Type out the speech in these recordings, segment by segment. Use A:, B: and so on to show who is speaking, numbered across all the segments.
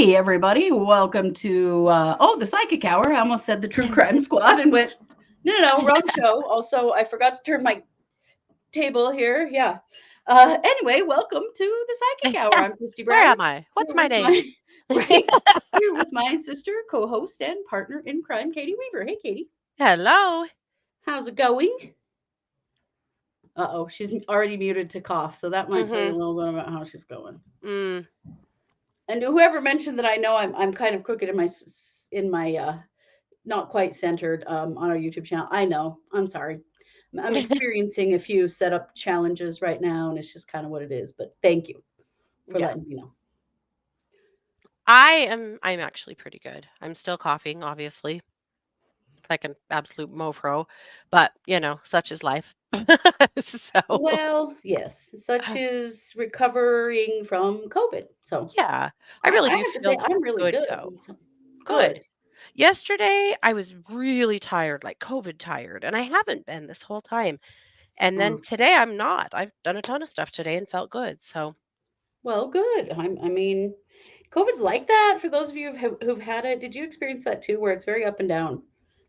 A: Hey, everybody. Welcome to, the Psychic Hour. I almost said the True Crime Squad and went, no, wrong show. Also, I forgot to turn my table here. Yeah. Anyway, welcome to the Psychic Hour. I'm Christy
B: Where
A: Brown
B: am I?
A: here
B: What's my
A: with
B: name?
A: my, right, here with my sister, co host, and partner in crime, Katie Weaver. Hey, Katie.
B: Hello.
A: How's it going? Uh-oh, she's already muted to cough, so that might tell you a
B: Mhm.
A: little bit about how she's going.
B: Mm.
A: And whoever mentioned that I know I'm kind of crooked in my not quite centered on our YouTube channel. I know. I'm sorry. I'm experiencing a few setup challenges right now, and it's just kind of what it is. But thank you for
B: Yeah.
A: letting me know.
B: I'm actually pretty good. I'm still coughing, obviously, like an absolute mofro, but such is life. So,
A: Well, yes, such is recovering from COVID. So
B: yeah, I
A: I
B: really do
A: have to say
B: feel
A: I'm really
B: good
A: good.
B: though.
A: So, good.
B: Good. Yesterday I was really tired, like COVID tired, and I haven't been this whole time. And then
A: Mm.
B: today I'm not. I've done a ton of stuff today and felt good. So,
A: Well, good. I mean, COVID's like that for those of you who've had it. Did you experience that too, where it's very up and down?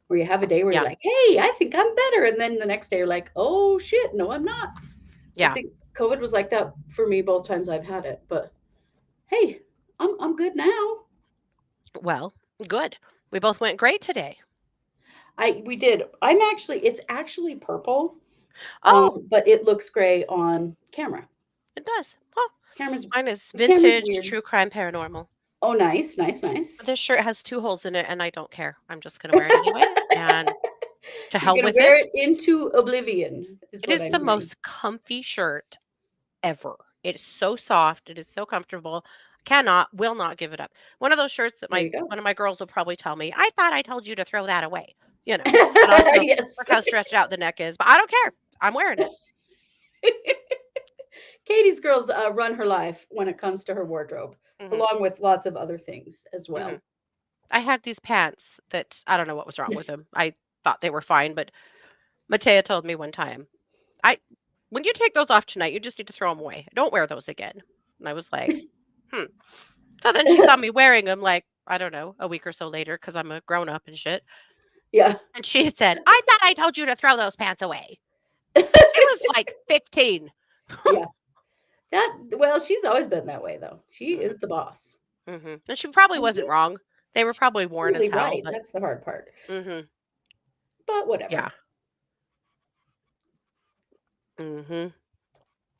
A: Where you have a day where you're
B: yeah.
A: like, hey, I think I'm better. And then the next day you're like, oh shit, no, I'm not. I
B: Yeah.
A: think COVID was like that for me both times I've had it. But hey, I'm good now.
B: Well, good. We both went great today.
A: I we did. It's actually purple,
B: Oh,
A: but it looks gray on camera.
B: it does. Oh,
A: Camera's
B: mine is
A: the camera's
B: vintage
A: weird.
B: true crime paranormal.
A: Oh, nice, nice, nice.
B: This shirt has 2 holes in it, and I don't care. I'm just gonna wear it anyway, and to
A: You're
B: hell
A: gonna
B: with
A: wear
B: it.
A: it into oblivion, is
B: It
A: what
B: is
A: I'm
B: the
A: hearing.
B: most comfy shirt ever. It is so soft. It is so comfortable. Cannot, will not give it up. One of those shirts that
A: There
B: my
A: you go.
B: one of my girls will probably tell me, "I thought I told you to throw that away." You know, but also,
A: Yes.
B: look how stretched out the neck is, but I don't care. I'm wearing it.
A: Katie's girls run her life when it comes to her wardrobe,
B: Mhm,
A: along with lots of other things as
B: mhm.
A: well.
B: I had these pants that I don't know what was wrong with them. I thought they were fine, but Matea told me one time, "I when you take those off tonight, you just need to throw them away. Don't wear those again." And I was like, "Hmm." So then she saw me wearing them, like, I don't know, a week or so later, because 'cause I'm a grown up and shit,
A: Yeah.
B: and she said, "I thought I told you to throw those pants away." She was, like, 15.
A: Yeah. Well, she's always been that way though. She
B: Mhm,
A: is the boss.
B: mhm, and she probably
A: And
B: wasn't wrong. They were
A: she's
B: probably worn as
A: totally
B: hell,
A: right.
B: but
A: That's the hard part.
B: mhm,
A: But
B: yeah,
A: whatever.
B: mhm.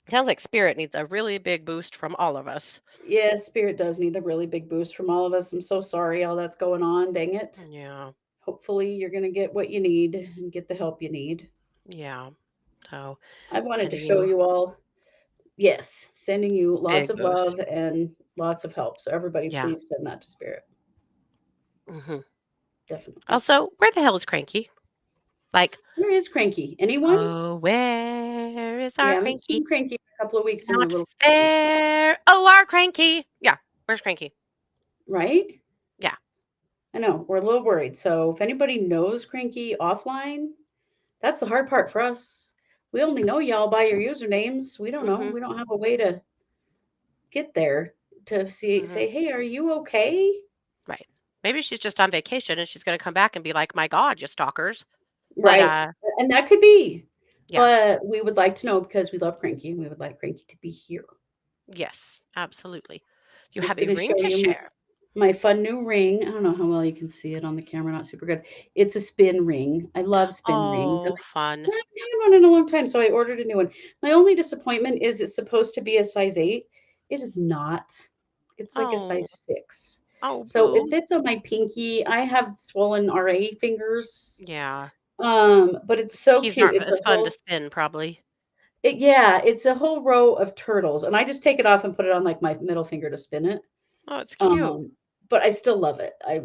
B: Sounds like spirit needs a really big boost from all of us.
A: Yes, spirit does need a really big boost from all of us. I'm so sorry all that's going on. Dang it.
B: Yeah,
A: Hopefully you're going to get what you need and get the help you need.
B: yeah. So,
A: I wanted to
B: sending
A: show
B: you
A: you all, yes, sending you lots
B: big
A: of love
B: boost.
A: and lots of help. So everybody
B: Yeah,
A: please send that to spirit.
B: mhm.
A: Definitely.
B: Also, where the hell is Cranky? Like,
A: Where is Cranky? Anyone?
B: "Oh, where is
A: We
B: our
A: haven't
B: Cranky?
A: seen Cranky in a couple of weeks and we're a
B: Not
A: little confused.
B: fair. Oh, our Cranky." Yeah, where's Cranky?
A: Right?
B: Yeah,
A: I know. We're a little worried. So if anybody knows Cranky offline, that's the hard part for us. We only know y'all by your usernames. We don't know.
B: mhm,
A: We don't have a way to get there to
B: mhm,
A: say, hey, are you okay?
B: right. Maybe she's just on vacation and she's gonna come back and be like, "My god, you stalkers." But,
A: Right. And that could be.
B: yeah,
A: But we would like to know because we love Cranky and we would like Cranky to be here.
B: yes, absolutely. You
A: Just
B: have a
A: gonna
B: ring
A: show
B: to
A: you
B: share.
A: my fun new ring. I don't know how well you can see it on the camera, not super good. It's a spin ring. I love spin rings, and
B: Oh, fun.
A: I haven't had one in a long time, so I ordered a new one. My only disappointment is it's supposed to be a size 8. It is not. It's like a
B: Oh,
A: size 6.
B: oh,
A: So it
B: boo.
A: fits on my pinky. I have swollen RA fingers.
B: Yeah.
A: But it's so
B: He's
A: cute.
B: not
A: It's a
B: as fun to
A: whole
B: spin, probably.
A: yeah, it's a whole row of turtles, and I just take it off and put it on like my middle finger to spin it.
B: Oh, it's cute.
A: Um, but I still love it. I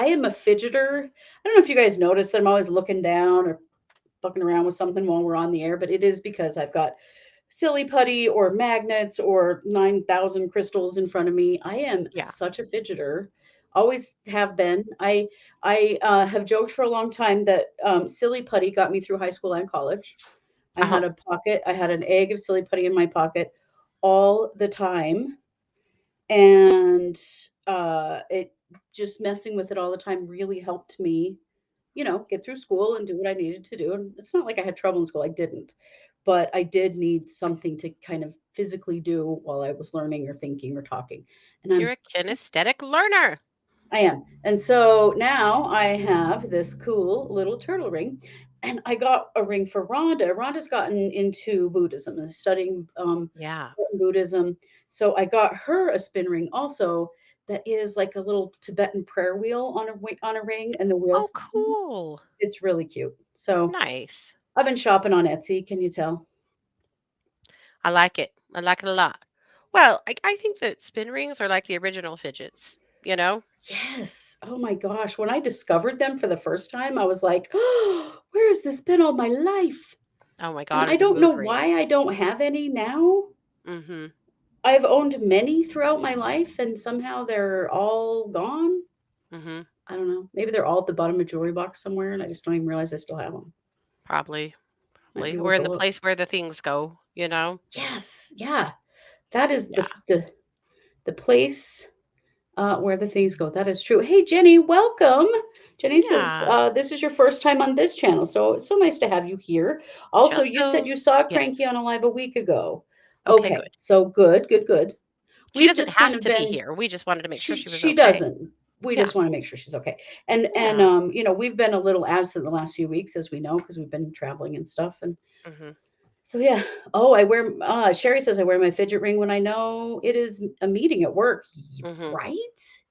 A: am a fidgeter. I don't know if you guys notice that I'm always looking down or fucking around with something while we're on the air, but it is because I've got silly putty or magnets or 9,000 crystals in front of me. I am
B: Yeah.
A: such a fidgeter. Always have been. I have joked for a long time that silly putty got me through high school and college. I
B: Uh-huh.
A: had a pocket. I had an egg of silly putty in my pocket all the time, and it just messing with it all the time really helped me, get through school and do what I needed to do. And it's not like I had trouble in school. I didn't, but I did need something to kind of physically do while I was learning or thinking or talking. And
B: You're a kinesthetic learner.
A: I am. And so now I have this cool little turtle ring. And I got a ring for Rhonda. Rhonda's gotten into Buddhism and studying
B: Yeah.
A: Buddhism. So I got her a spin ring also that is like a little Tibetan prayer wheel on a ring, and the
B: Oh,
A: wheels.
B: cool.
A: It's really cute. So
B: Nice.
A: I've been shopping on Etsy. Can you tell?
B: I like it. I like it a lot. Well, I think that spin rings are like the original fidgets, you know?
A: Yes. Oh my gosh. When I discovered them for the first time, I was like, oh, where has this been all my life?
B: Oh my
A: And
B: god,
A: I
B: or the
A: don't know
B: mood
A: why I
B: rings.
A: don't have any now.
B: Mhm.
A: I've owned many throughout my life, and somehow they're all gone.
B: Mhm.
A: I don't know. Maybe they're all at the bottom of a jewelry box somewhere, and I just don't even realize I still have them.
B: Probably.
A: Might be
B: Or
A: worth
B: in
A: a
B: the
A: look.
B: place where the things go, you know?
A: Yes. Yeah. That is
B: Yeah.
A: the place where the things go. That is true. Hey, Jenny, welcome. Jenny says
B: Yeah.
A: this is your first time on this channel, so it's so nice to have you here. Also,
B: Just
A: you said
B: so
A: you saw
B: yes.
A: Cranky on a live a week ago.
B: Okay,
A: Okay,
B: good.
A: so good, good, good.
B: She
A: We've
B: doesn't
A: just kind
B: have
A: of
B: to be
A: been.
B: here. We just wanted to make sure
A: She
B: she was
A: she
B: okay.
A: doesn't. We
B: Yeah.
A: just want to make sure she's okay. And
B: Yeah.
A: we've been a little absent the last few weeks, as we know, because we've been traveling and stuff. And
B: Mhm.
A: so yeah. Oh, I wear. Sherry says I wear my fidget ring when I know it is a meeting at work.
B: Mhm.
A: Right?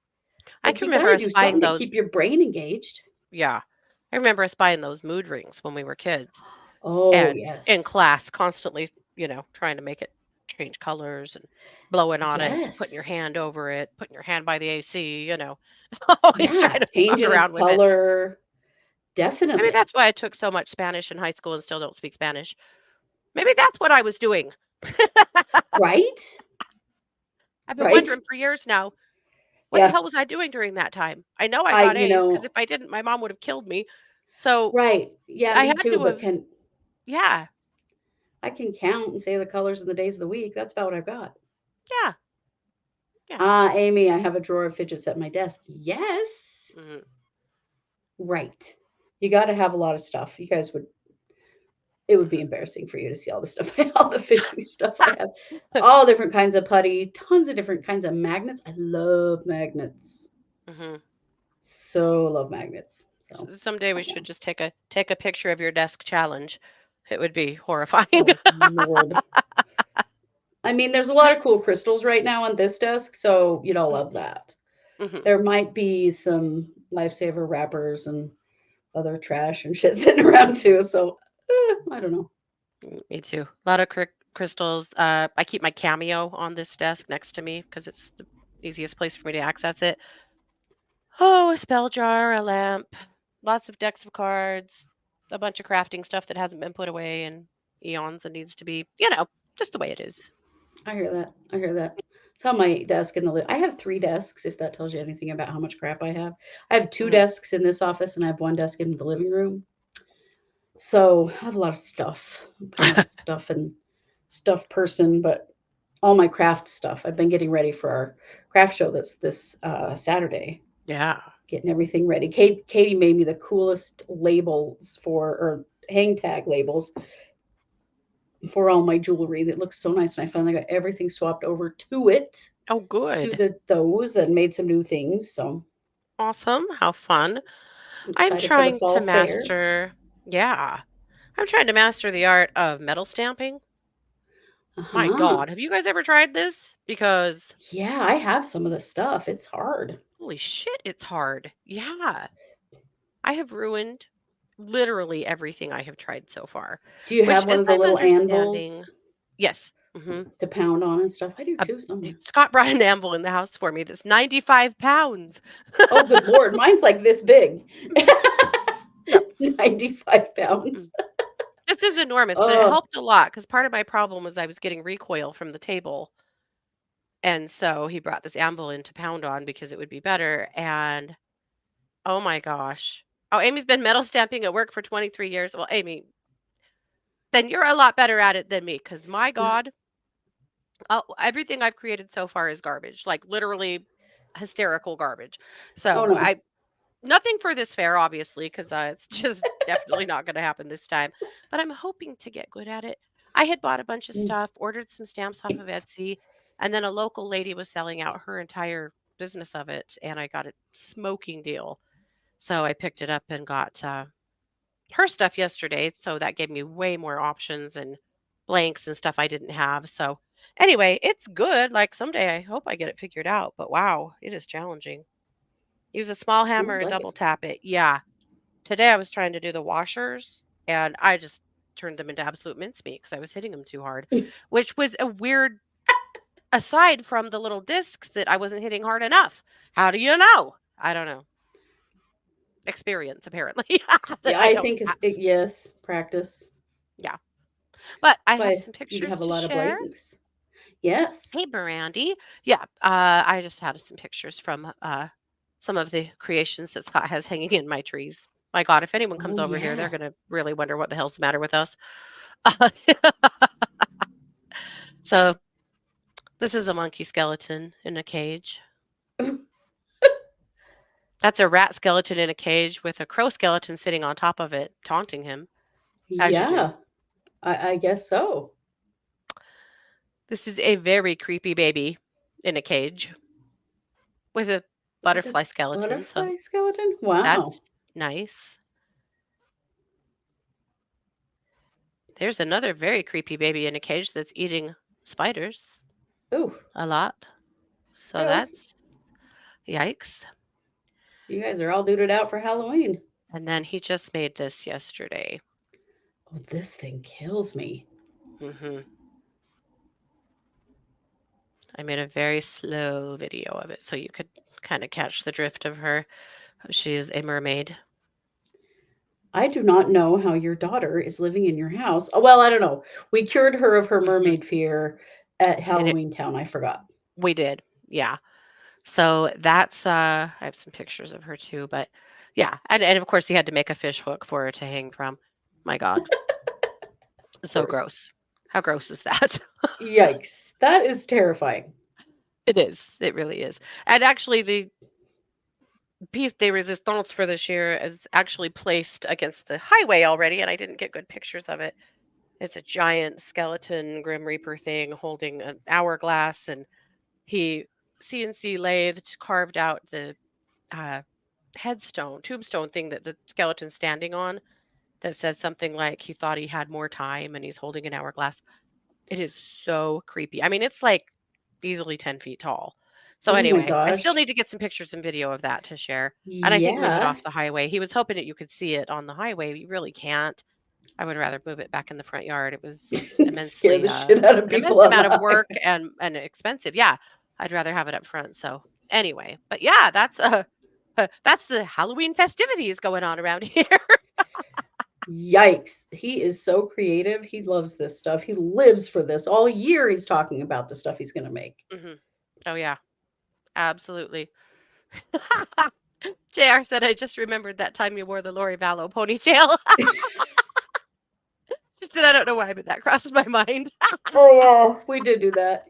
B: I
A: Like
B: can
A: you got
B: remember
A: to
B: us
A: do
B: buying
A: something to
B: those.
A: keep your brain engaged.
B: Yeah. I remember us buying those mood rings when we were kids
A: Oh
B: and in
A: yes,
B: class constantly, trying to make it change colors and blowing on it, putting your
A: yes,
B: hand over it, putting your hand by the AC. Always trying
A: yeah.
B: to fuck
A: Changing its
B: around with it.
A: color,
B: Maybe
A: definitely.
B: that's why I took so much Spanish in high school and still don't speak Spanish. Maybe that's what I was doing.
A: Right,
B: I've been
A: right.
B: wondering for years now, what the
A: Yeah.
B: hell was I doing during that time? I know I
A: I,
B: got A's because if I didn't, my mom would have killed me. So
A: right. Yeah,
B: I
A: me
B: had
A: too.
B: to
A: But
B: have,
A: can
B: yeah,
A: I can count and say the colors and the days of the week? That's about what I've got.
B: yeah, yeah.
A: Amy, I have a drawer of fidgets at my desk. Yes.
B: Mhm.
A: Right. You got to have a lot of stuff. You guys would, it would be
B: Mhm.
A: embarrassing for you to see all the stuff, all the fidgety stuff I have. All different kinds of putty, tons of different kinds of magnets. I love magnets.
B: Mhm.
A: So love magnets. So,
B: Someday we
A: oh,
B: should just take a picture of your desk challenge. It would be horrifying.
A: oh Lord. I mean, there's a lot of cool crystals right now on this desk, so you'd all love
B: Mhm.
A: that.
B: Mhm.
A: There might be some lifesaver wrappers and other trash and shit sitting around too. So I don't know.
B: Me too. A lot of crystals. I keep my Cameo on this desk next to me because it's the easiest place for me to access it. Oh, a spell jar, a lamp, lots of decks of cards, a bunch of crafting stuff that hasn't been put away in eons and needs to be, just the way it is.
A: I hear that. I hear that. It's how my desk in the I have 3 desks, if that tells you anything about how much crap I have. I have 2
B: Mhm.
A: desks in this office and I have 1 desk in the living room. So I have a lot of stuff. I'm kind of a stuff person, but all my craft stuff. I've been getting ready for our craft show that's this Saturday.
B: Yeah.
A: Getting everything ready. Katie made me the coolest labels or hang tag labels for all my jewelry that looks so nice. And I finally got everything swapped over to it,
B: Oh,
A: to
B: good.
A: those, and made some new things. So
B: Awesome. How fun.
A: I'm
B: I'm
A: excited for the
B: trying to
A: fall fair.
B: master, yeah. I'm trying to master the art of metal stamping.
A: Uh
B: My
A: huh.
B: God. Have you guys ever tried this? Because
A: Yeah, I have some of the stuff. It's hard.
B: holy shit, it's hard. Yeah. I have ruined literally everything I have tried so far,
A: Do you
B: which
A: have one
B: as
A: of the
B: I'm
A: little
B: understanding
A: anvils
B: yes. Mhm.
A: to pound on and stuff? I do
B: Uh,
A: too, somewhere.
B: Scott brought an anvil in the house for me that's 95 pounds.
A: Oh, good Lord. Mine's like this big.
B: Yep.
A: 95 pounds.
B: Mm. This is enormous, but it
A: Oh,
B: helped a lot because part of my problem was I was getting recoil from the table. And so he brought this anvil in to pound on because it would be better. And oh my gosh. Oh, Amy's been metal stamping at work for 23 years. Well, Amy, then you're a lot better at it than me because my God, everything I've created so far is garbage. Like literally, hysterical garbage.
A: Oh
B: So
A: no.
B: nothing for this fair, obviously, because it's just definitely not going to happen this time. But I'm hoping to get good at it. I had bought a bunch of
A: Mm.
B: stuff, ordered some stamps off of Etsy, and then a local lady was selling out her entire business of it, and I got a smoking deal. So I picked it up and got her stuff yesterday. So that gave me way more options and blanks and stuff I didn't have. So anyway, it's good. Like someday I hope I get it figured out. But wow, it is challenging. Use a small hammer
A: Sounds
B: and
A: like
B: double
A: it.
B: tap it. Yeah. Today I was trying to do the washers and I just turned them into absolute mincemeat because I was hitting them too hard, which was a weird aside from the little discs that I wasn't hitting hard enough. How do you know? I don't know. Experience apparently that
A: Yeah,
B: I
A: I
B: don't
A: think
B: have.
A: yes, practice.
B: Yeah. But I have
A: But
B: some
A: you
B: pictures
A: have a
B: to
A: lot of
B: share.
A: blanks. Yes.
B: Hey, Brandy. Yeah, I just had some pictures from some of the creations that Scott has hanging in my trees. My God, if anyone comes
A: Oh
B: over here, they're
A: yeah.
B: going to really wonder what the hell's the matter with us. So, this is a monkey skeleton in a cage. That's a rat skeleton in a cage with a crow skeleton sitting on top of it, taunting him, as you do.
A: Yeah. I guess so.
B: This is a very creepy baby in a cage with a
A: With a
B: butterfly skeleton. So,
A: butterfly skeleton? Wow.
B: that's nice. There's another very creepy baby in a cage that's eating spiders
A: Ooh,
B: a lot. So
A: gross.
B: that's yikes.
A: You guys are all duded out for Halloween.
B: And then he just made this yesterday.
A: Oh, this thing kills me.
B: hmm I made a very slow video of it so you could kind of catch the drift of her. She's a mermaid.
A: I do not know how your daughter is living in your house. Oh, well, I don't know. We cured her of her
B: hmm
A: mermaid fear at
B: And it,
A: Halloween Town. I forgot.
B: we did. Yeah. So that's I have some pictures of her too, but yeah. And of course he had to make a fish hook for her to hang from. My God.
A: Of
B: So
A: course.
B: gross. How gross is that?
A: Yikes. That is terrifying.
B: It is. It really is. And actually, the piece de resistance for this year is actually placed against the highway already, and I didn't get good pictures of it. It's a giant skeleton Grim Reaper thing holding an hourglass, and he CNC lathed, carved out the uh, tombstone thing that the skeleton's standing on that says something like he thought he had more time and he's holding an hourglass. It is so creepy. I mean, it's like easily 10 feet tall. So
A: Oh my
B: anyway, I still
A: gosh.
B: need to get some pictures and video of that to share. And I think move it
A: Yeah.
B: off the highway. He was hoping that you could see it on the highway. You really can't. I would rather move it back in the front yard. It was
A: Scare
B: immensely
A: the shit out of
B: an
A: people
B: immense
A: on the
B: amount of work
A: highway.
B: and expensive. Yeah. I'd rather have it up front. So anyway, but yeah, that's the Halloween festivities going on around here.
A: Yikes. He is so creative. He loves this stuff. He lives for this. All year he's talking about the stuff he's going to make.
B: hmm Oh yeah, absolutely. JR said, I just remembered that time you wore the Lori Vallow ponytail. She said, I don't know why, but that crosses my mind.
A: Oh, yeah. We did do that.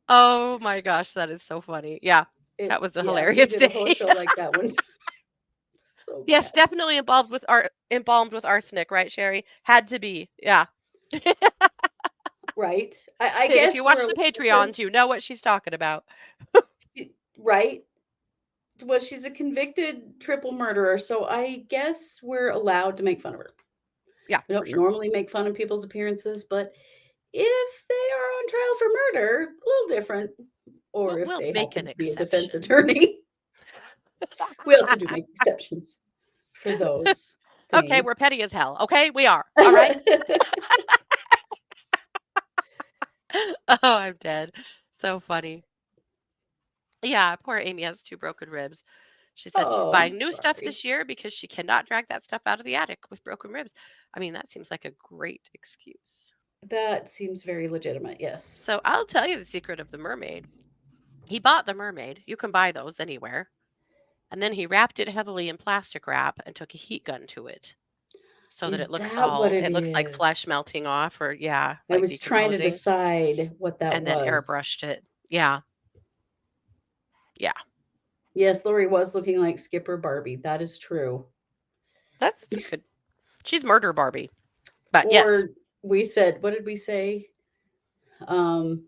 B: Oh my gosh, that is so funny. Yeah, that was a
A: Yeah, we
B: hilarious
A: did a whole
B: day.
A: show like that one time. So
B: Yes,
A: bad.
B: definitely embalmed with arsenic, right, Sherry? Had to be. Yeah.
A: Right. I
B: If
A: guess
B: you watch
A: we're
B: the
A: allowed
B: Patreons, you know what she's talking about.
A: right? Well, she's a convicted triple murderer, so I guess we're allowed to make fun of her.
B: Yeah,
A: We
B: for
A: don't
B: sure.
A: normally make fun of people's appearances, but if they are on trial for murder, a little different. Or if
B: We'll
A: they
B: make
A: happen
B: an
A: to be a defense
B: exception.
A: attorney. We also do make exceptions for those
B: Okay,
A: things.
B: we're petty as hell. Okay, we are. All right. Oh, I'm dead. So funny. Yeah, poor Amy has 2 broken ribs. She said she's
A: Oh, I'm
B: buying new stuff
A: sorry.
B: this year because she cannot drag that stuff out of the attic with broken ribs. I mean, that seems like a great excuse.
A: That seems very legitimate, yes.
B: So I'll tell you the secret of the mermaid. He bought the mermaid. You can buy those anywhere. And then he wrapped it heavily in plastic wrap and took a heat gun to it so that
A: Is
B: it looks
A: that what it
B: like flesh
A: is?
B: melting off or yeah,
A: I
B: like
A: was trying to
B: decomposing
A: decide what that
B: and then
A: was.
B: airbrushed it. Yeah. Yeah,
A: Yes, Lori was looking like Skipper Barbie. That is true.
B: that's good. She's murder Barbie. But yes,
A: Or we said, what did we say? Um,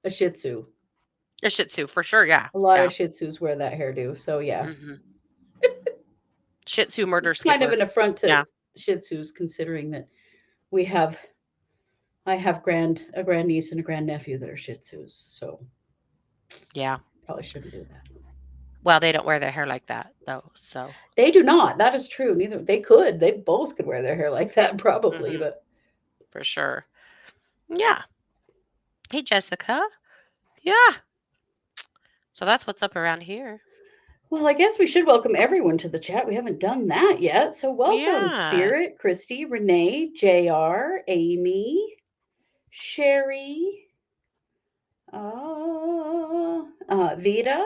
A: a Shih Tzu.
B: a Shih Tzu for sure. Yeah,
A: A lot
B: yeah.
A: of Shih Tzus wear that hairdo. So yeah,
B: hmm Shih Tzu murder
A: it's kind of
B: Skipper.
A: an affront to
B: Yeah.
A: Shih Tzus, considering that we have I have a grandniece and a grandnephew that are Shih Tzus. So
B: Yeah.
A: probably shouldn't do that.
B: Well, they don't wear their hair like that though. So,
A: They do not. That is true. Neither they could. They both could wear their hair like that probably,
B: hmm
A: but
B: for sure. Yeah. Hey, Jessica. Yeah. So that's what's up around here.
A: well, I guess we should welcome everyone to the chat. We haven't done that yet. So welcome
B: Yeah.
A: Spirit, Christy, Renee, JR, Amy, Sherry, Vita,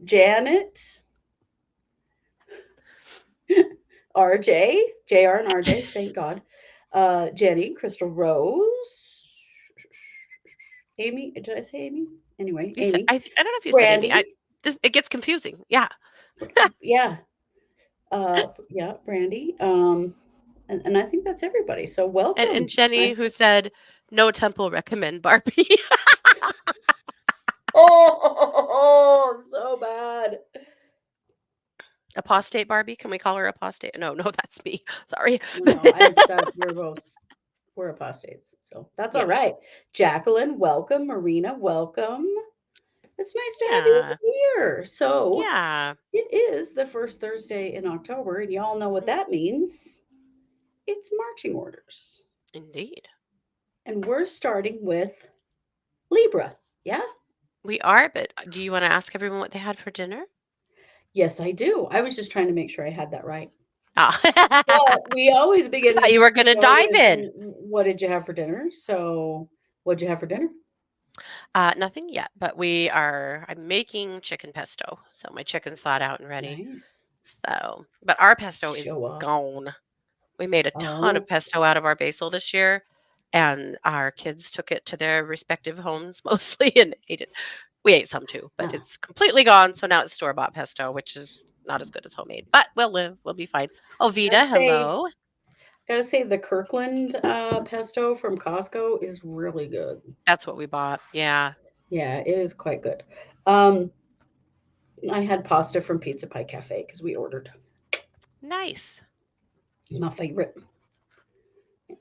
A: Janet, RJ, JR and RJ, thank God. Jenny, Crystal Rose, Amy. Did I say Amy? Anyway,
B: You said
A: Amy,
B: I don't know if you said Amy.
A: Brandy.
B: It gets confusing. Yeah.
A: Yeah. Yeah, Brandy. And I think that's everybody. So
B: And
A: welcome. It's
B: Jenny
A: nice.
B: who said no temple recommend Barbie.
A: Oh, so bad.
B: Apostate Barbie. Can we call her apostate? No, that's me. Sorry.
A: No, we're apostates. So that's all
B: Yeah.
A: right. Jacqueline, welcome. Marina, welcome. It's nice to have you
B: Yeah.
A: here. So
B: Yeah.
A: it is the first Thursday in October, and y'all know what
B: Mhm.
A: that means. It's marching orders.
B: Indeed.
A: And we're starting with Libra. Yeah?
B: We are, but do you want to ask everyone what they had for dinner?
A: Yes, I do. I was just trying to make sure I had that right.
B: Ah.
A: But we always
B: I
A: begin
B: thought you
A: this
B: were going to
A: show
B: dive
A: with
B: in.
A: what did you have for dinner? So, what'd you have for dinner?
B: Nothing yet, but I'm making chicken pesto. So my chicken's thawed out and ready.
A: Nice.
B: So, but our pesto is
A: Show off.
B: gone. We made a ton of
A: Oh,
B: pesto out of our basil this year, and our kids took it to their respective homes mostly and ate it. We ate some too, but
A: ah.
B: it's completely gone. So now it's store-bought pesto, which is not as good as homemade, but we'll live. We'll be fine. Oh,
A: Gotta
B: Vita,
A: say,
B: hello.
A: the Kirkland pesto from Costco is really good.
B: That's what we bought. Yeah.
A: Yeah, it is quite good. Um, I had pasta from Pizza Pie Cafe because we ordered
B: Nice.
A: my favorite.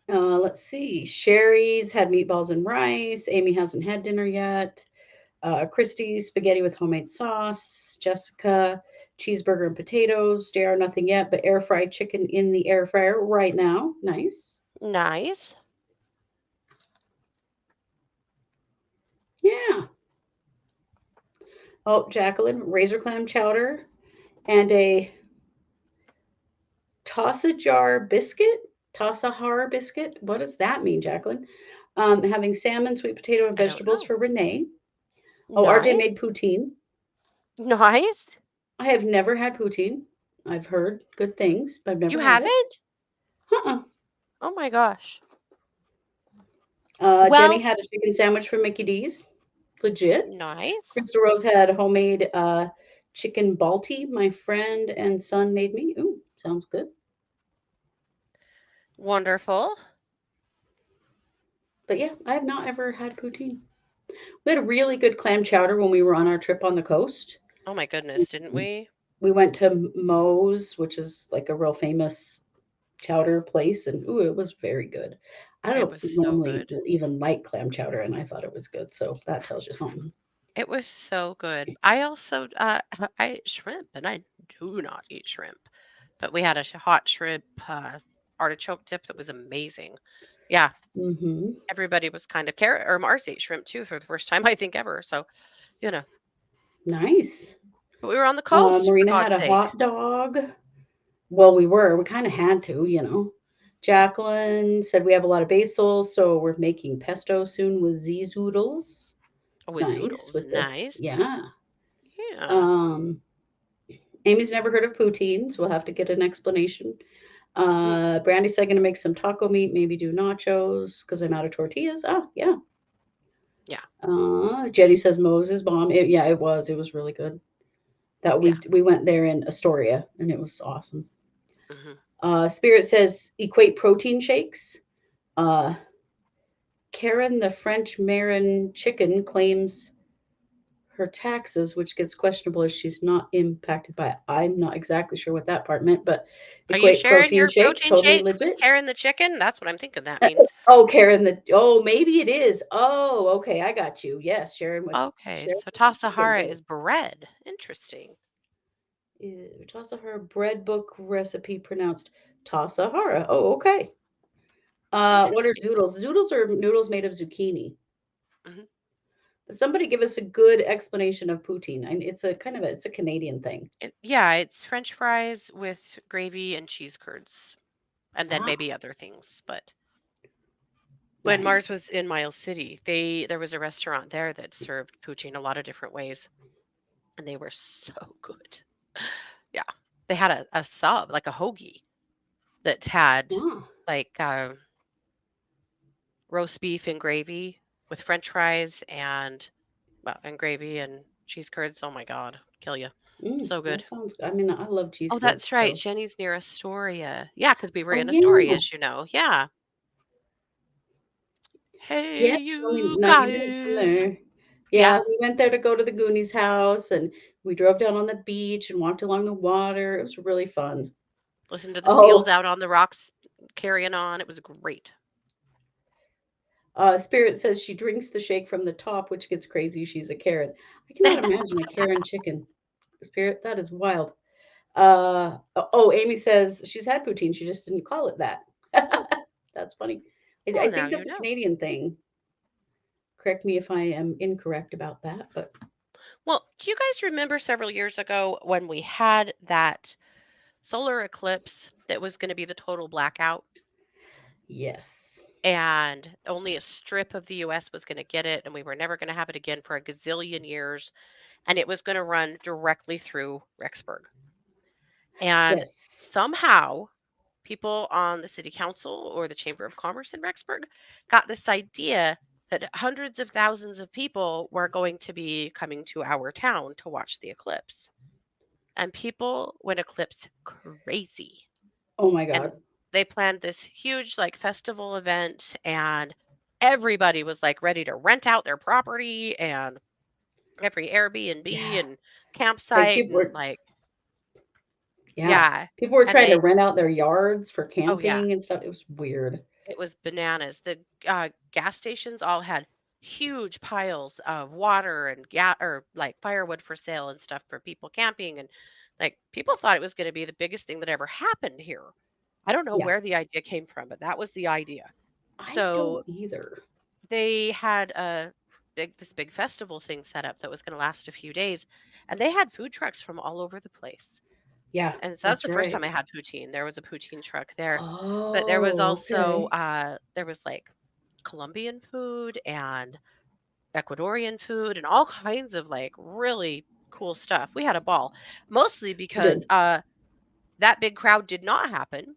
A: Let's see. Sherry's had meatballs and rice. Amy hasn't had dinner yet. Christy, spaghetti with homemade sauce. Jessica, cheeseburger and potatoes. JR, nothing yet, but air fried chicken in the air fryer right now. Nice.
B: Nice.
A: Yeah. Oh, Jacqueline, razor clam chowder and a Tossajar biscuit. Tossahar biscuit. What does that mean, Jacqueline? Having salmon, sweet potato, and
B: I don't
A: vegetables
B: know.
A: for Renee. Oh, RJ
B: Nice.
A: made poutine.
B: Nice.
A: I have never had poutine. I've heard good things, but I've
B: You
A: never had it.
B: haven't?
A: Uh-uh.
B: Oh my gosh.
A: Jenny
B: Well,
A: had a chicken sandwich from Mickey D's. Legit.
B: nice.
A: Crystal Rose had homemade chicken balti. My friend and son made me. Ooh, sounds good.
B: Wonderful.
A: But yeah, I have not ever had poutine. We had a really good clam chowder when we were on our trip on the coast.
B: Oh my goodness, didn't we?
A: We went to Moe's, which is like a real famous chowder place, and ooh, it was very good. I
B: It
A: don't
B: was so
A: normally
B: good.
A: even like clam chowder, and I thought it was good. So that tells you something.
B: It was so good. I also I ate shrimp, and I do not eat shrimp, but we had a hot shrimp artichoke dip that was amazing. Yeah,
A: Hmm.
B: everybody was kind of carrot or Mars ate shrimp too for the first time I think ever. So you know,
A: Nice.
B: but we were on the coast for
A: Marina had
B: God's
A: a
B: sake.
A: hot dog. Well, we were. We kind of had to. Jacqueline said we have a lot of basil, so we're making pesto soon with Z zoodles.
B: Oh, with
A: Nice
B: zoodles,
A: with the
B: nice.
A: yeah.
B: Yeah.
A: Um, Amy's never heard of poutine, so we'll have to get an explanation.
B: hmm
A: Brandy said gonna make some taco meat, maybe do nachos because I'm out of tortillas. Ah, yeah.
B: Yeah.
A: Jenny says Moses Bomb. Yeah, it was. It was really good. That
B: Yeah.
A: we went there in Astoria, and it was awesome.
B: Hmm.
A: Spirit says equate protein shakes. Uh, Karen, the French Marin chicken, claims her taxes, which gets questionable as she's not impacted by it. I'm not exactly sure what that part meant, but
B: Are you
A: equate
B: sharing
A: protein
B: your
A: shake,
B: protein
A: totally
B: shake with
A: legit.
B: Karen the chicken? That's what I'm thinking that means.
A: Oh, Karen, maybe it is. Oh, okay, I got you. Yes,
B: Okay,
A: Sharon
B: so
A: with the chicken.
B: Tasahara is bread. Interesting.
A: Tasahara bread book recipe pronounced Tasahara. Oh, okay. What are
B: Interesting.
A: zoodles? Zoodles are noodles made of zucchini.
B: Hmm.
A: Somebody give us a good explanation of poutine. It's a kind of it's a Canadian thing.
B: Yeah, it's French fries with gravy and cheese curds, and then
A: Ah,
B: maybe other things. But when Mars
A: nice.
B: was in Miles City, there was a restaurant there that served poutine a lot of different ways, and they were so good. Yeah, they had a sub like a hoagie that had
A: Ah,
B: like roast beef and gravy with French fries and well, and gravy and cheese curds. Oh my god, kill you. So
A: that
B: good.
A: sounds. I mean, I love cheese
B: Oh,
A: curds.
B: that's right.
A: So.
B: Jenny's near Astoria. Yeah, because we were
A: Oh
B: in Astoria,
A: yeah,
B: as you know. Yeah.
A: yeah.
B: Hey,
A: It's only
B: you
A: 90 minutes from
B: guys.
A: there. Yeah,
B: Yeah.
A: we went there to go to the Goonies house, and we drove down on the beach and walked along the water. It was really fun.
B: Listen to the seals
A: Oh,
B: out on the rocks carrying on. It was great.
A: Spirit says she drinks the shake from the top, which gets crazy. She's a Karen. I cannot imagine a Karen chicken. Spirit, that is wild. Amy says she's had poutine. She just didn't call it that.
B: Oh,
A: That's funny.
B: well,
A: I
B: now
A: think
B: you
A: that's a
B: know.
A: Canadian thing. Correct me if I am incorrect about that, but
B: Well, do you guys remember several years ago when we had that solar eclipse that was going to be the total blackout?
A: yes.
B: And only a strip of the US was going to get it, and we were never going to have it again for a gazillion years. And it was going to run directly through Rexburg. And
A: Yes.
B: somehow, people on the city council or the Chamber of Commerce in Rexburg got this idea that hundreds of thousands of people were going to be coming to our town to watch the eclipse. And people went eclipse crazy.
A: Oh my
B: And
A: god.
B: they planned this huge like festival event and everybody was like ready to rent out their property and every Airbnb
A: Yeah.
B: and
A: Like
B: campsite
A: people
B: and
A: were
B: like
A: yeah.
B: yeah.
A: People were
B: And
A: trying to
B: they
A: rent out their yards for
B: oh yeah,
A: camping and stuff. It was weird.
B: it was bananas. The gas stations all had huge piles of water and or like firewood for sale and stuff for people camping and like people thought it was going to be the biggest thing that ever happened here. I don't know
A: Yeah.
B: where the idea came from, but that was the idea.
A: I
B: So
A: don't either.
B: they had this big festival thing set up that was going to last a few days, and they had food trucks from all over the place.
A: Yeah,
B: And so that's
A: that's
B: the first time
A: right.
B: I had poutine. There was a poutine truck there, but there was
A: Oh,
B: also
A: okay.
B: there was like Colombian food and Ecuadorian food and all kinds of like really cool stuff. We had a ball, mostly
A: You
B: because
A: did.
B: that big crowd did not happen.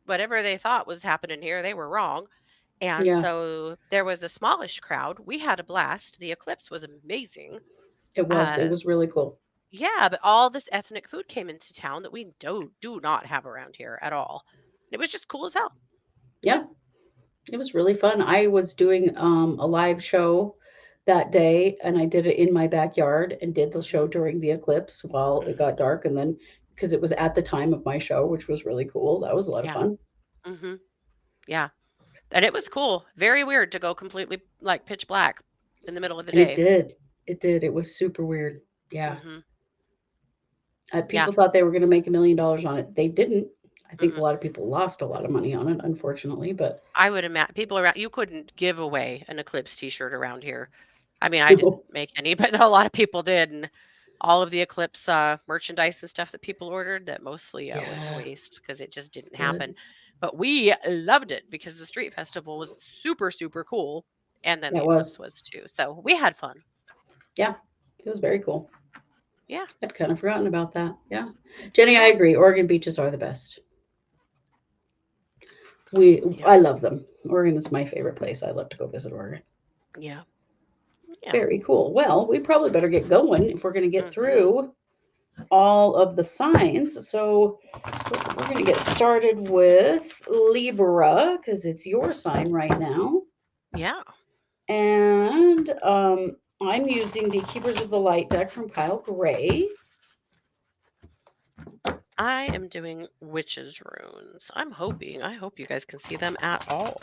B: Whatever they thought was happening here, they were wrong. And
A: Yeah,
B: so there was a smallish crowd. We had a blast. The eclipse was amazing.
A: it was. It
B: Uh,
A: was really cool.
B: yeah, but all this ethnic food came into town that we do not have around here at all. It was just cool as hell.
A: Yeah, it was really fun. I was doing a live show that day, and I did it in my backyard and did the
B: Hmm.
A: show during the eclipse while it
B: Hmm.
A: got dark, and then because it was at the time of my show, which was really cool. That was a lot of
B: Yeah.
A: fun.
B: Hmm. Yeah. And it was cool. Very weird to go completely like pitch black in the middle of the
A: And it
B: day.
A: did. It did. It was super weird. Yeah.
B: Hmm. Yeah.
A: People thought they were going to make $1 million on it. They didn't. I think a
B: Mm-mm.
A: lot of people lost a lot of money on it, unfortunately. But
B: I would imagine people around you couldn't give away an eclipse t-shirt around here. I mean, I didn't
A: no,
B: make any, but a lot of people did, and all of the eclipse merchandise and stuff that people ordered that mostly went to
A: yeah,
B: waste because it just didn't happen.
A: did.
B: But we loved it because the street festival was super super cool, and then the
A: That was.
B: eclipse was too. So we had fun.
A: Yeah, it was very cool.
B: Yeah.
A: I'd kind of forgotten about that. Yeah. Jenny, I
B: Well.
A: agree. Oregon beaches are the best.
B: Yeah.
A: I love them. Oregon is my favorite place. I love to go visit Oregon.
B: Yeah. Yeah.
A: Very cool. Well, we probably better get going if we're going to get
B: Hmm.
A: through all of the signs. So we're going to get started with Libra because it's your sign right now.
B: Yeah.
A: And I'm using the Keepers of the Light deck from Kyle Gray.
B: I am doing witches runes. I hope you guys can see them at all.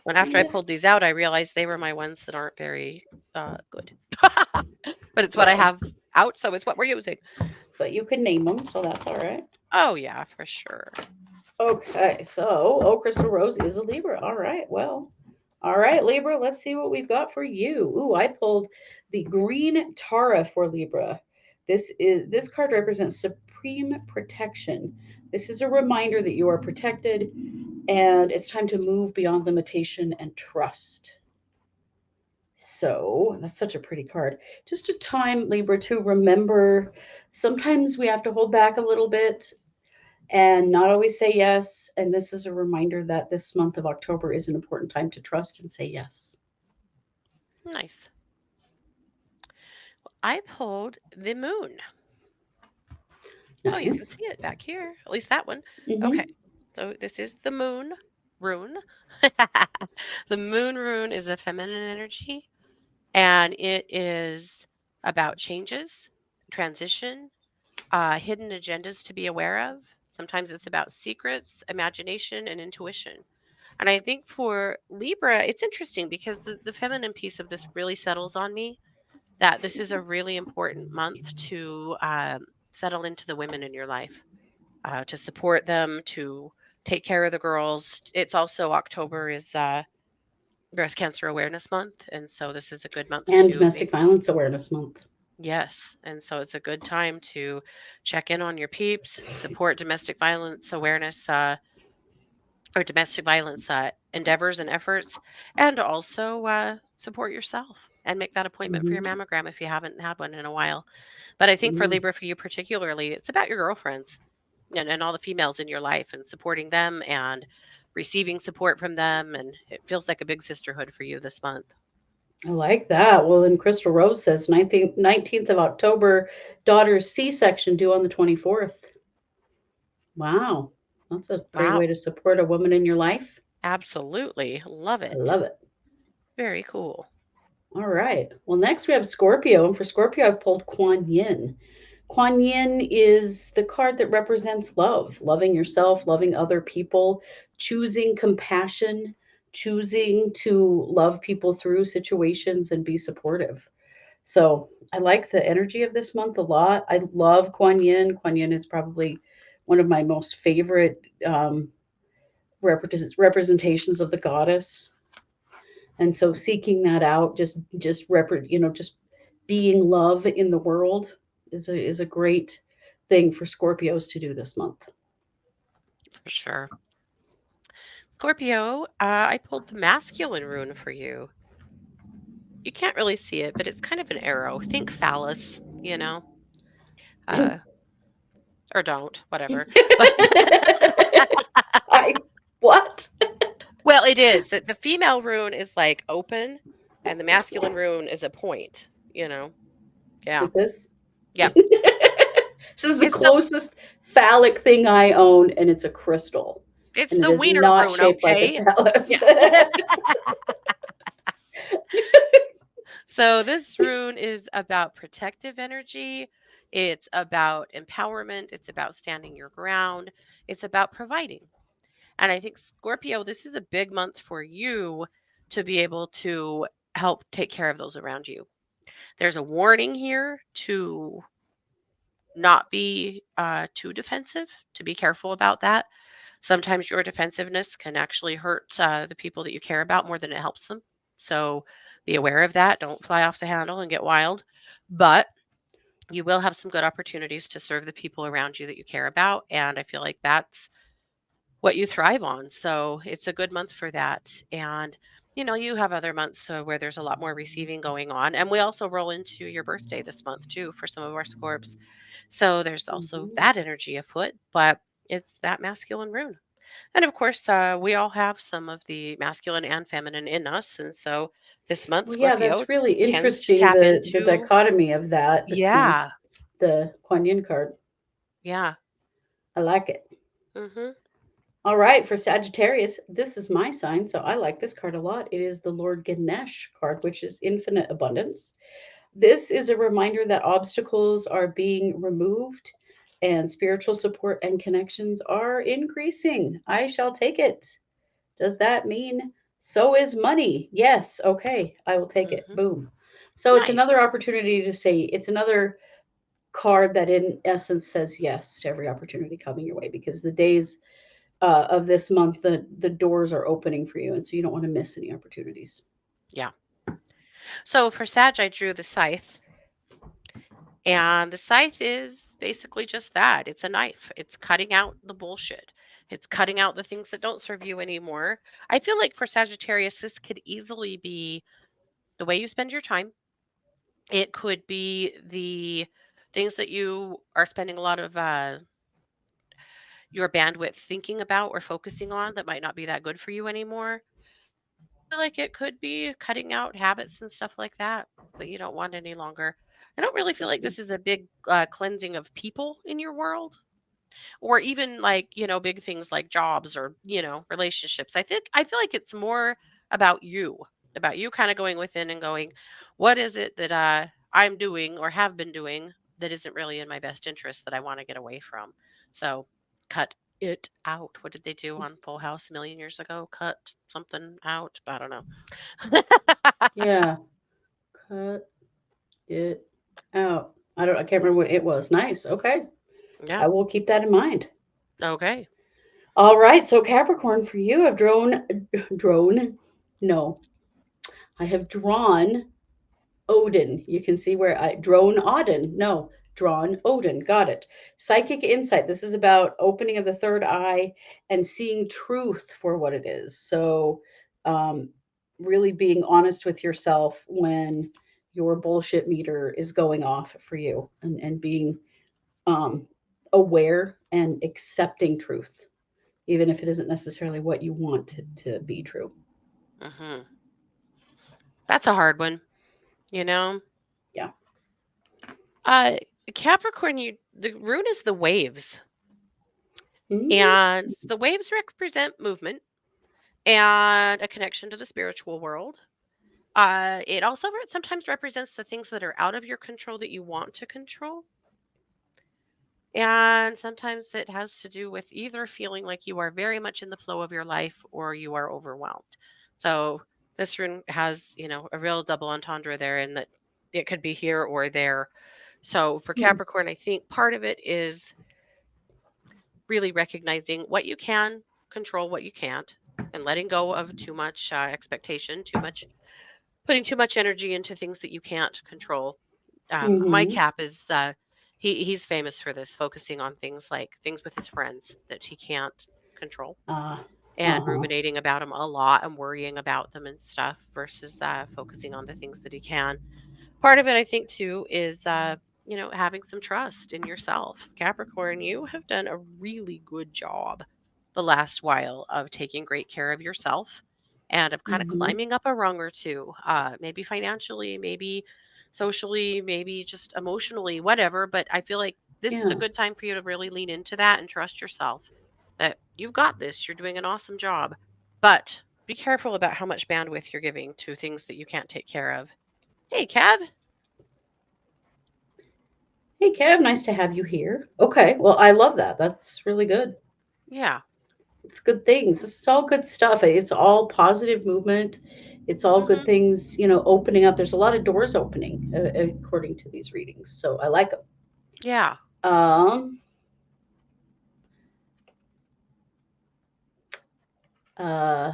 B: And after I
A: Yeah.
B: pulled these out, I realized they were my ones that aren't very good. But it's what I
A: Well,
B: have out, so it's what we're using.
A: but you can name them, so that's all right.
B: Oh, yeah, for sure.
A: Okay, so Crystal Rose is a Libra. All right, well, all right, Libra. Let's see what we've got for you. Ooh, I pulled the Green Tara for Libra. This card represents supreme protection. This is a reminder that you are protected, and it's time to move beyond limitation and trust. So that's such a pretty card. Just a time, Libra, to remember sometimes we have to hold back a little bit and not always say yes. And this is a reminder that this month of October is an important time to trust and say yes.
B: Nice. I pulled the moon. Oh, you can
A: Nice.
B: see it back here. At least that one. Okay.
A: Hmm.
B: So this is the moon rune. The moon rune is a feminine energy, and it is about changes, transition, hidden agendas to be aware of. Sometimes it's about secrets, imagination, and intuition. And I think for Libra, it's interesting because the feminine piece of this really settles on me that this is a really important month to settle into the women in your life, to support them, to take care of the girls. It's also October is Breast Cancer Awareness Month. And so this is a good month
A: And
B: to
A: Domestic Violence Awareness Month.
B: yes. And so it's a good time to check in on your peeps, support domestic violence awareness or domestic violence endeavors and efforts, and also support yourself and make that appointment for your
A: Hmm.
B: mammogram if you haven't had one in a while. But I think for
A: Hmm.
B: Libra, for you particularly, it's about your girlfriends and all the females in your life and supporting them and receiving support from them. And it feels like a big sisterhood for you this month.
A: I like that. Well, then Crystal Rose says 19th of October, daughter's C-section due on the 24th. Wow. That's a great way
B: Wow.
A: to support a woman in your life.
B: Absolutely. Love
A: I
B: it.
A: love it.
B: Very cool.
A: All right. Well, next we have Scorpio. And for Scorpio, I've pulled Kuan Yin. Kuan Yin is the card that represents love, loving yourself, loving other people, choosing compassion, choosing to love people through situations and be supportive. So I like the energy of this month a lot. I love Kuan Yin. Kuan Yin is probably one of my most favorite representations of the goddess. And so seeking that out, just being love in the world is a great thing for Scorpios to do this month.
B: For sure. Scorpio, I pulled the masculine rune for you. You can't really see it, but it's kind of an arrow. Think phallus, uh, or don't, whatever. But
A: I what?
B: well, it is. The female rune is like open, and the masculine rune is a point. Yeah,
A: Like this?
B: yeah.
A: This is the
B: It's the
A: closest phallic thing I own, and it's a crystal.
B: it's
A: And it
B: the
A: is
B: wiener
A: not
B: rune,
A: shaped like a
B: okay?
A: phallus.
B: Yeah. So this rune is about protective energy. It's about empowerment. It's about standing your ground. It's about providing. And I think Scorpio, this is a big month for you to be able to help take care of those around you. There's a warning here to not be too defensive, to be careful about that. Sometimes your defensiveness can actually hurt the people that you care about more than it helps them. So be aware of that. Don't fly off the handle and get wild. But you will have some good opportunities to serve the people around you that you care about. And I feel like that's what you thrive on. So it's a good month for that. And you have other months where there's a lot more receiving going on. And we also roll into your birthday this month too for some of our Scorps. So there's also
A: Mhm.
B: that energy afoot, but it's that masculine rune. And of course, we all have some of the masculine and feminine in us. And so this month,
A: Well, yeah,
B: Scorpio
A: that's really
B: tends to
A: interesting,
B: tap
A: the
B: into,
A: dichotomy of that between
B: yeah,
A: the Kuan Yin card.
B: yeah.
A: I like it.
B: Hmm.
A: All right, for Sagittarius, this is my sign, so I like this card a lot. It is the Lord Ganesh card, which is infinite abundance. This is a reminder that obstacles are being removed and spiritual support and connections are increasing. I shall take it. Does that mean so is money? Yes. Okay. I will take it.
B: Hmm.
A: Boom. So it's
B: Nice.
A: another opportunity to say, it's another card that in essence says yes to every opportunity coming your way, because the days of this month, the doors are opening for you. And so you don't want to miss any opportunities.
B: Yeah. So for Sag, I drew the scythe. And the scythe is basically just that. It's a knife. It's cutting out the bullshit. It's cutting out the things that don't serve you anymore. I feel like for Sagittarius, this could easily be the way you spend your time. It could be the things that you are spending a lot of your bandwidth thinking about or focusing on that might not be that good for you anymore. I feel like it could be cutting out habits and stuff like that that you don't want any longer. I don't really feel like this is a big cleansing of people in your world, or even like, big things like jobs or, relationships. I feel like it's more about you kind of going within and going, what is it that I'm doing or have been doing that isn't really in my best interest that I want to get away from? So cut it out. What did they do on Full House a million years ago? Cut something out. I don't know.
A: Yeah. Cut it out. I can't remember what it was. Nice. Okay.
B: Yeah.
A: I will keep that in mind.
B: Okay.
A: All right. So Capricorn, for you, I've drone. No, I have drawn Odin. You can see where I drone Odin. No, drawn Odin. Got it. Psychic insight. This is about opening of the third eye and seeing truth for what it is. So, um, really being honest with yourself when your bullshit meter is going off for you, and being um, aware and accepting truth, even if it isn't necessarily what you want it to be true.
B: Hmm. That's a hard one, you know?
A: Yeah.
B: Uh, Capricorn, the rune is the waves,
A: Mhm.
B: and the waves represent movement and a connection to the spiritual world. It also sometimes represents the things that are out of your control that you want to control. And sometimes it has to do with either feeling like you are very much in the flow of your life or you are overwhelmed. So this rune has, a real double entendre there in that it could be here or there. So for
A: Hmm.
B: Capricorn, I think part of it is really recognizing what you can control, what you can't, and letting go of too much expectation, putting too much energy into things that you can't control. My
A: Mhm.
B: Cap is he's famous for this, focusing on things with his friends that he can't control,
A: Uh,
B: and
A: uh-huh.
B: ruminating about them a lot and worrying about them and stuff versus focusing on the things that he can. Part of it, I think, too, is having some trust in yourself. Capricorn, you have done a really good job the last while of taking great care of yourself and of kind of
A: Mhm.
B: climbing up a rung or two, maybe financially, maybe socially, maybe just emotionally, whatever. But I feel like this is a
A: Yeah.
B: good time for you to really lean into that and trust yourself that you've got this. You're doing an awesome job. But be careful about how much bandwidth you're giving to things that you can't take care of. Hey, Cav.
A: Hey, Kev, nice to have you here. Okay, well, I love that. That's really good.
B: Yeah.
A: It's good things. This is all good stuff. It's all positive movement. It's all good
B: Mhm.
A: things, opening up. There's a lot of doors opening, according to these readings. So I like them.
B: Yeah.
A: Um, uh,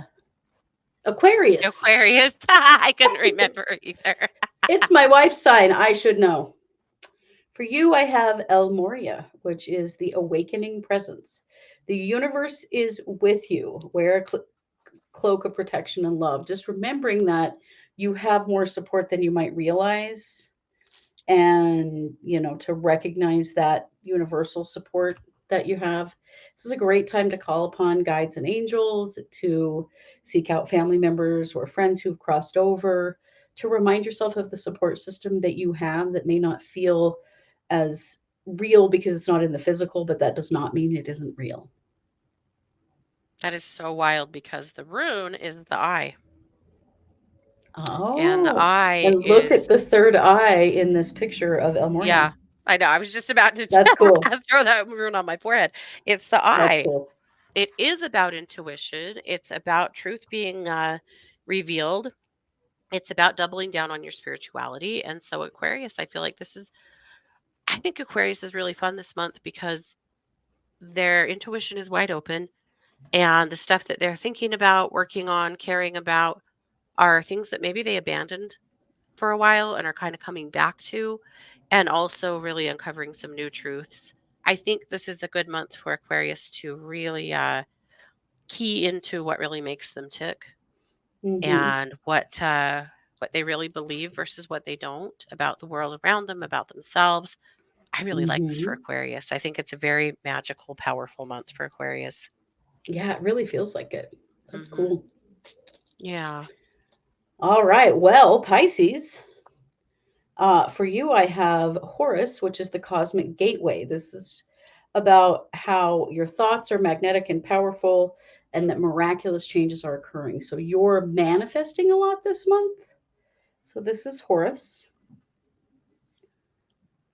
A: Aquarius.
B: Aquarius. I couldn't remember either.
A: It's my wife's sign. I should know. For you, I have El Moria, which is the awakening presence. The universe is with you. Wear a cloak of protection and love. Just remembering that you have more support than you might realize, and to recognize that universal support. that you have. This is a great time to call upon guides and angels, to seek out family members or friends who've crossed over, to remind yourself of the support system that you have that may not feel as real because it's not in the physical, but that does not mean it isn't real.
B: That is so wild because the rune is the eye. And the
A: Oh,
B: eye
A: and look at
B: is,
A: the third eye in this picture of El
B: yeah,
A: Morning.
B: I know. I was just about to
A: That's cool.
B: throw that rune on my forehead. It's the
A: That's
B: eye.
A: cool.
B: It is about intuition. It's about truth being revealed. It's about doubling down on your spirituality. And so, Aquarius, I feel like I think Aquarius is really fun this month because their intuition is wide open and the stuff that they're thinking about, working on, caring about are things that maybe they abandoned for a while and are kind of coming back to, and also really uncovering some new truths. I think this is a good month for Aquarius to really key into what really makes them tick
A: Hmm.
B: and what they really believe versus what they don't about the world around them, about themselves. I really like this for
A: Hmm.
B: Aquarius. I think it's a very magical, powerful month for Aquarius.
A: Yeah, it really feels like it. That's
B: Hmm.
A: cool.
B: Yeah.
A: All right. Well, Pisces, for you, I have Horus, which is the cosmic gateway. This is about how your thoughts are magnetic and powerful, and that miraculous changes are occurring. So you're manifesting a lot this month. So this is Horus,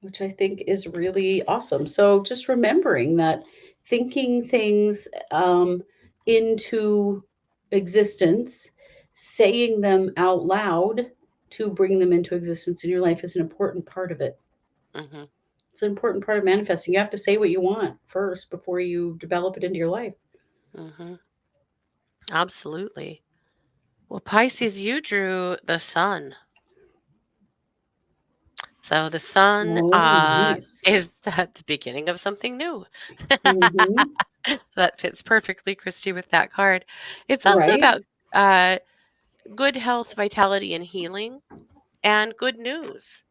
A: which I think is really awesome. So just remembering that thinking things into existence, saying them out loud to bring them into existence in your life is an important part of it.
B: Hmm.
A: It's an important part of manifesting. You have to say what you want first before you develop it into your life.
B: Hmm. Absolutely. Well, Pisces, you drew the sun. So the sun
A: Oh, nice.
B: is the beginning of something new.
A: Mm-hmm.
B: That fits perfectly, Christy, with that card. It's also
A: Right?
B: about uh, good health, vitality, and healing, and good news.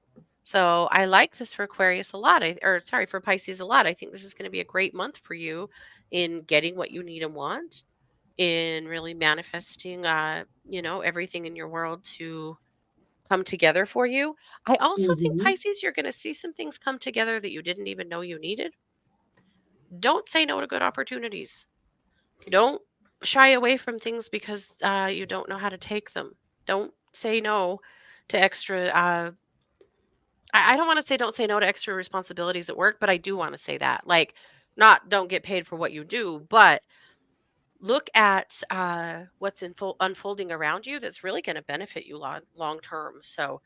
B: So I like this for Aquarius a lot. Or sorry, for Pisces a lot. I think this is going to be a great month for you in getting what you need and want, in really manifesting, everything in your world to come together for you. I also think
A: Mm-hmm.
B: Pisces, you're going to see some things come together that you didn't even know you needed. Don't say no to good opportunities. Don't shy away from things because you don't know how to take them. Don't say no to extra. I don't want to say don't say no to extra responsibilities at work, but I do want to say that. Like, not don't get paid for what you do, but look at what's unfolding around you that's really going to benefit you long term. So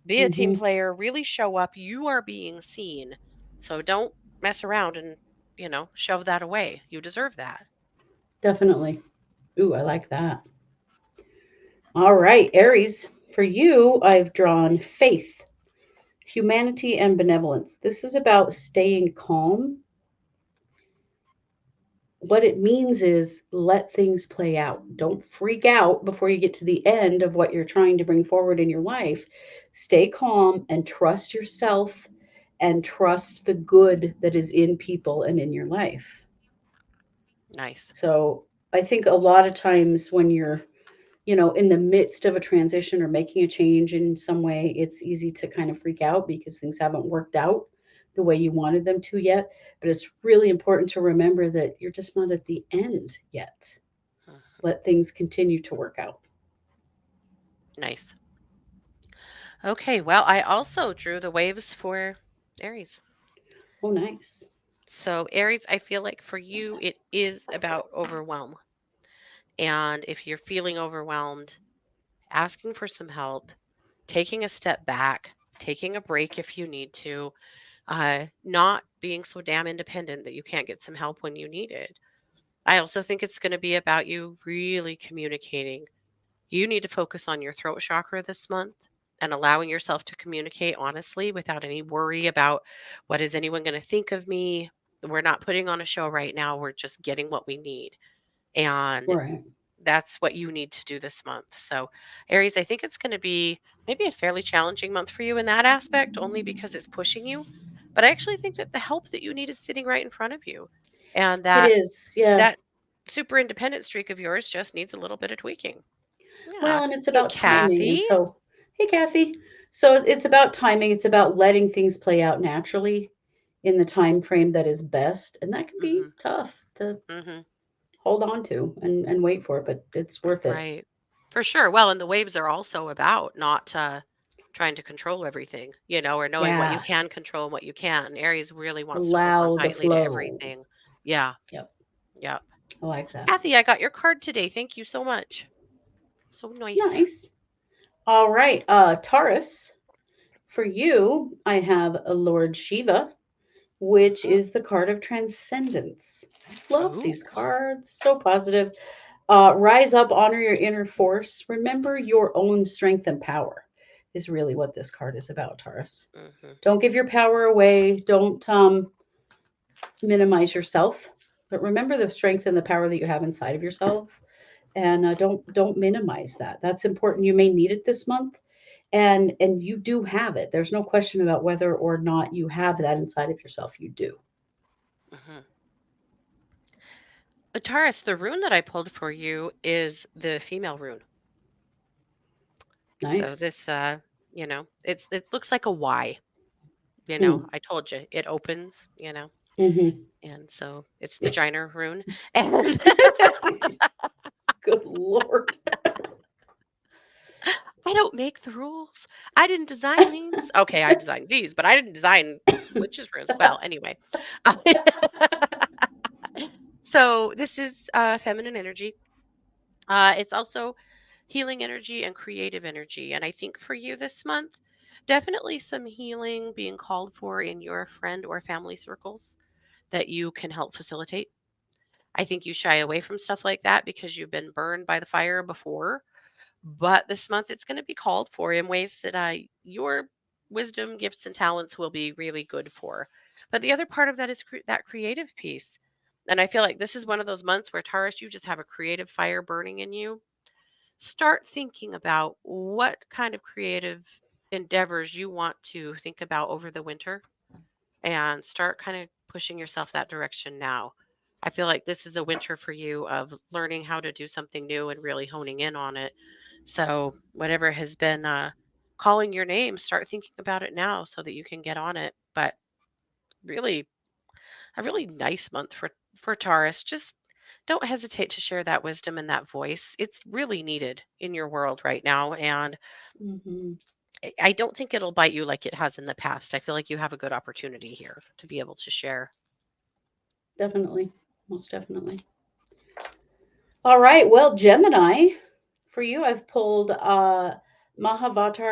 B: be a team
A: Mm-hmm.
B: player, really show up. You are being seen. So don't mess around and, shove that away. You deserve that.
A: Definitely. Ooh, I like that. All right, Aries. For you, I've drawn faith, humanity, and benevolence. This is about staying calm. What it means is let things play out. Don't freak out before you get to the end of what you're trying to bring forward in your life. Stay calm and trust yourself and trust the good that is in people and in your life.
B: Nice.
A: So I think a lot of times when you're, in the midst of a transition or making a change in some way, it's easy to kind of freak out because things haven't worked out the way you wanted them to yet. But it's really important to remember that you're just not at the end yet.
B: Mhm.
A: Let things continue to work out.
B: Nice. Okay, well, I also drew the waves for Aries.
A: Oh, nice.
B: So, Aries, I feel like for you, it is about overwhelm. And if you're feeling overwhelmed, asking for some help, taking a step back, taking a break if you need to, not being so damn independent that you can't get some help when you need it. I also think it's going to be about you really communicating. You need to focus on your throat chakra this month and allowing yourself to communicate honestly without any worry about what is anyone going to think of me. We're not putting on a show right now. We're just getting what we need. And
A: Right.
B: that's what you need to do this month. So, Aries, I think it's going to be maybe a fairly challenging month for you in that aspect, only because it's pushing you. But I actually think that the help that you need is sitting right in front of you. And
A: It
B: that
A: is. Yeah.
B: that super independent streak of yours just needs a little bit of tweaking. Yeah.
A: Well, and it's
B: Hey,
A: about timing. And
B: Kathy.
A: so, hey, Kathy. So it's about timing. It's about letting things play out naturally in the time frame that is best. And that can be
B: Mhm.
A: tough to
B: Mhm.
A: hold on to and wait for it, but it's worth it.
B: Right. For sure. Well, and the waves are also about not trying to control everything, or knowing what you
A: Yeah.
B: can control and what you can. Aries really wants to hold on
A: Allow the
B: tightly to
A: flow.
B: everything. Yeah.
A: Yep.
B: Yep.
A: I like that.
B: Kathy, I got your card today. Thank you so much. So nice.
A: Nice. All right. Taurus, for you, I have a Lord Shiva, which
B: Mhm.
A: is the card of transcendence. I love
B: Oh.
A: these cards. So positive. Rise up, honor your inner force. Remember your own strength and power is really what this card is about, Taurus.
B: Mhm.
A: Don't give your power away. Don't minimize yourself, but remember the strength and the power that you have inside of yourself, and don't minimize that. That's important. You may need it this month, and you do have it. There's no question about whether or not you have that inside of yourself. You do.
B: Mhm. Taurus, the rune that I pulled for you is the female rune. So
A: Nice.
B: this it looks like a Y.
A: Hmm.
B: I told you it opens,
A: Hmm.
B: and so it's the Giner rune. And
A: Good Lord.
B: I don't make the rules. I didn't design these. Okay, I designed these, but I didn't design witches runes. Well, anyway. So this is feminine energy. It's also healing energy and creative energy. And I think for you this month, definitely some healing being called for in your friend or family circles that you can help facilitate. I think you shy away from stuff like that because you've been burned by the fire before. But this month, it's going to be called for in ways that your wisdom, gifts, and talents will be really good for. But the other part of that is that creative piece. And I feel like this is one of those months where, Taurus, you just have a creative fire burning in you. Start thinking about what kind of creative endeavors you want to think about over the winter and start kind of pushing yourself that direction now. I feel like this is a winter for you of learning how to do something new and really honing in on it. So, whatever has been calling your name, start thinking about it now so that you can get on it. But really, a really nice month for Taurus. Just don't hesitate to share that wisdom and that voice. It's really needed in your world right now, and
A: Hmm.
B: I don't think it'll bite you like it has in the past. I feel like you have a good opportunity here to be able to share.
A: Definitely. Most definitely. All right. Well, Gemini, for you, I've pulled Mahavatar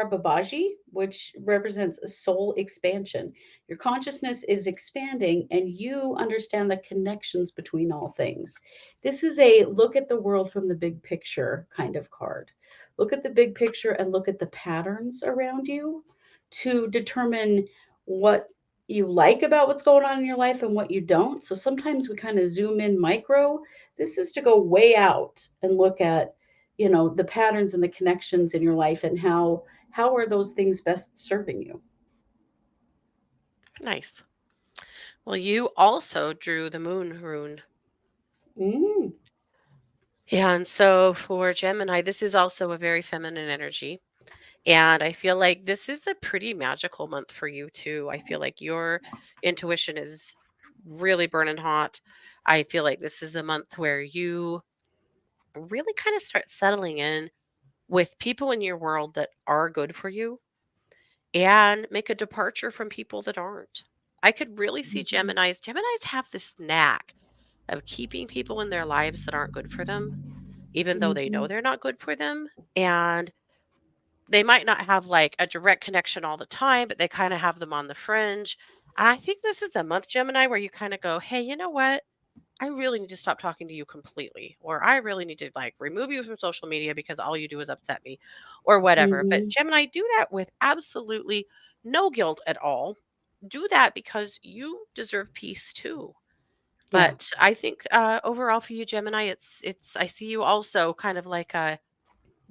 A: Babaji, which represents a soul expansion. Your consciousness is expanding and you understand the connections between all things. This is a look at the world from the big picture kind of card. Look at the big picture and look at the patterns around you to determine what you like about what's going on in your life and what you don't. So sometimes we kind of zoom in micro. This is to go way out and look at, the patterns and the connections in your life and how are those things best serving you.
B: Nice. Well, you also drew the moon rune.
A: Mm,
B: And so for Gemini, this is also a very feminine energy. And I feel like this is a pretty magical month for you, too. I feel like your intuition is really burning hot. I feel like this is a month where you really kind of start settling in with people in your world that are good for you and make a departure from people that aren't. I could really see
A: mhm,
B: Geminis. Geminis have this knack of keeping people in their lives that aren't good for them, even though they know
A: mhm,
B: they're not good for them. And they might not have like a direct connection all the time, but they kind of have them on the fringe. I think this is a month, Gemini, where you kind of go, hey, you know what? I really need to stop talking to you completely, or I really need to like remove you from social media because all you do is upset me, or whatever. But
A: mhm.
B: Gemini, do that with absolutely no guilt at all. Do that because you deserve peace too.
A: Yeah.
B: But I think overall for you, Gemini, it's I see you also kind of like a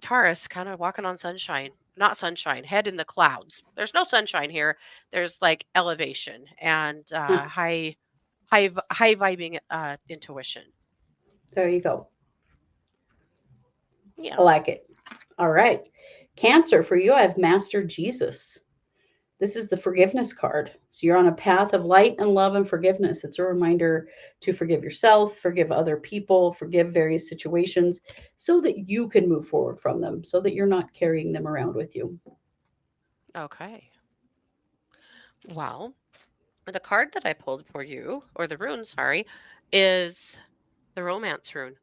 B: Taurus, kind of walking on sunshine. Not sunshine, head in the clouds. There's no sunshine here. There's like elevation and
A: Huh.
B: high high vibing intuition.
A: There you go.
B: Yeah.
A: I like it. All right. Cancer, for you, I have Master Jesus. This is the forgiveness card. So you're on a path of light and love and forgiveness. It's a reminder to forgive yourself, forgive other people, forgive various situations so that you can move forward from them, so that you're not carrying them around with you.
B: Okay. Well, the card that I pulled for you, or the rune, sorry, is the romance rune.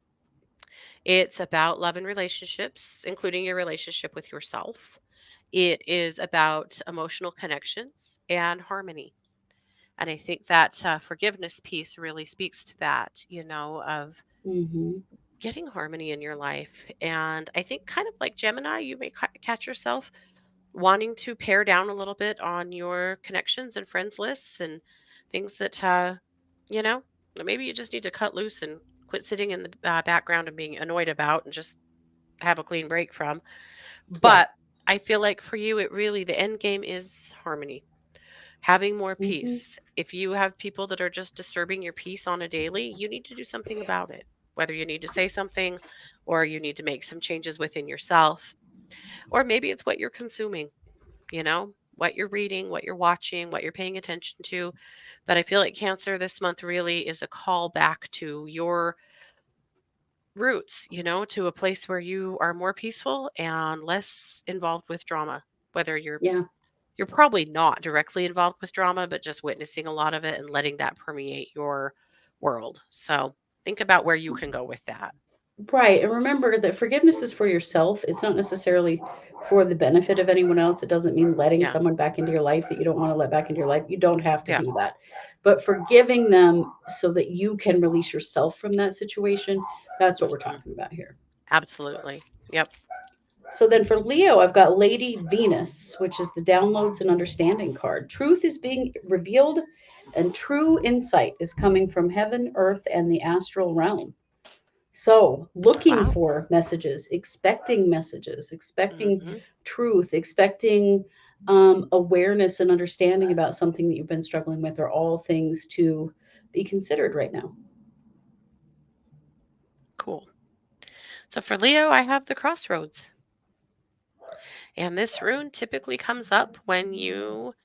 B: It's about love and relationships, including your relationship with yourself. It is about emotional connections and harmony. And I think that forgiveness piece really speaks to that, of
A: Hmm.
B: getting harmony in your life. And I think, kind of like Gemini, you may catch yourself wanting to pare down a little bit on your connections and friends lists and things that, you know, maybe you just need to cut loose and quit sitting in the background and being annoyed about and just have a clean break from.
A: Yeah.
B: But I feel like for you, the end game is harmony, having more
A: Hmm.
B: peace. If you have people that are just disturbing your peace on a daily, you need to do something about it. Whether you need to say something or you need to make some changes within yourself, or maybe it's what you're consuming, what you're reading, what you're watching, what you're paying attention to. But I feel like Cancer this month really is a call back to your roots, to a place where you are more peaceful and less involved with drama. Whether
A: Yeah.
B: you're probably not directly involved with drama, but just witnessing a lot of it and letting that permeate your world. So think about where you can go with that.
A: Right. And remember that forgiveness is for yourself. It's not necessarily for the benefit of anyone else. It doesn't mean letting
B: Yeah.
A: someone back into your life that you don't want to let back into your life. You don't have to
B: Yeah.
A: do that. But forgiving them so that you can release yourself from that situation, that's what we're
B: Mhm.
A: talking about here.
B: Absolutely. Yep.
A: So then for Leo, I've got Lady Venus, which is the downloads and understanding card. Truth is being revealed, and true insight is coming from heaven, earth, and the astral realm. So, looking
B: Wow.
A: for messages, expecting
B: Hmm.
A: truth, expecting awareness and understanding about something that you've been struggling with are all things to be considered right now.
B: Cool. So for Leo, I have the crossroads. And this rune typically comes up when you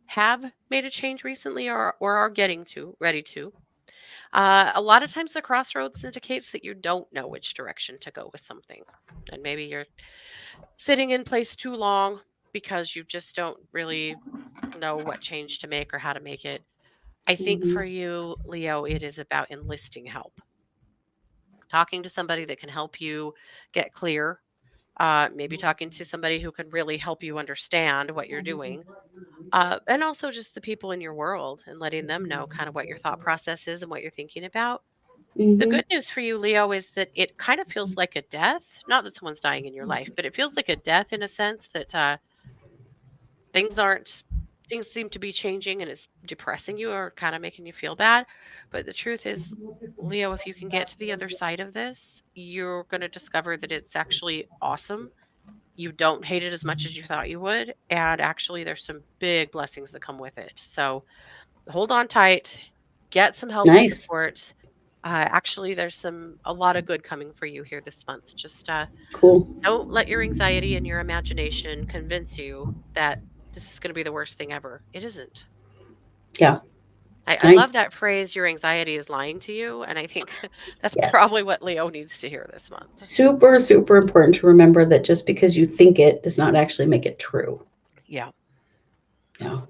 B: have made a change recently or are getting to ready to. A lot of times the crossroads indicates that you don't know which direction to go with something. And maybe you're sitting in place too long because you just don't really know what change to make or how to make it. I think
A: Hmm.
B: for you, Leo, it is about enlisting help, talking to somebody that can help you get clear, maybe talking to somebody who can really help you understand what you're doing, and also just the people in your world and letting them know kind of what your thought process is and what you're thinking about. The
A: Hmm.
B: good news for you, Leo, is that it kind of feels like a death. Not that someone's dying in your life, but it feels like a death in a sense that things aren't things seem to be changing and it's depressing you or kind of making you feel bad. But the truth is, Leo, if you can get to the other side of this, you're going to discover that it's actually awesome. You don't hate it as much as you thought you would. And actually, there's some big blessings that come with it. So hold on tight, get some help and
A: Nice.
B: support. Actually, there's a lot of good coming for you here this month. Just
A: Cool.
B: don't let your anxiety and your imagination convince you that this is going to be the worst thing ever. It isn't.
A: Yeah.
B: I love
A: Nice.
B: that phrase, your anxiety is lying to you. And I think that's
A: Yes.
B: probably what Leo needs to hear this month.
A: Super, super important to remember that just because you think it does not actually make it true.
B: Yeah.
A: Yeah.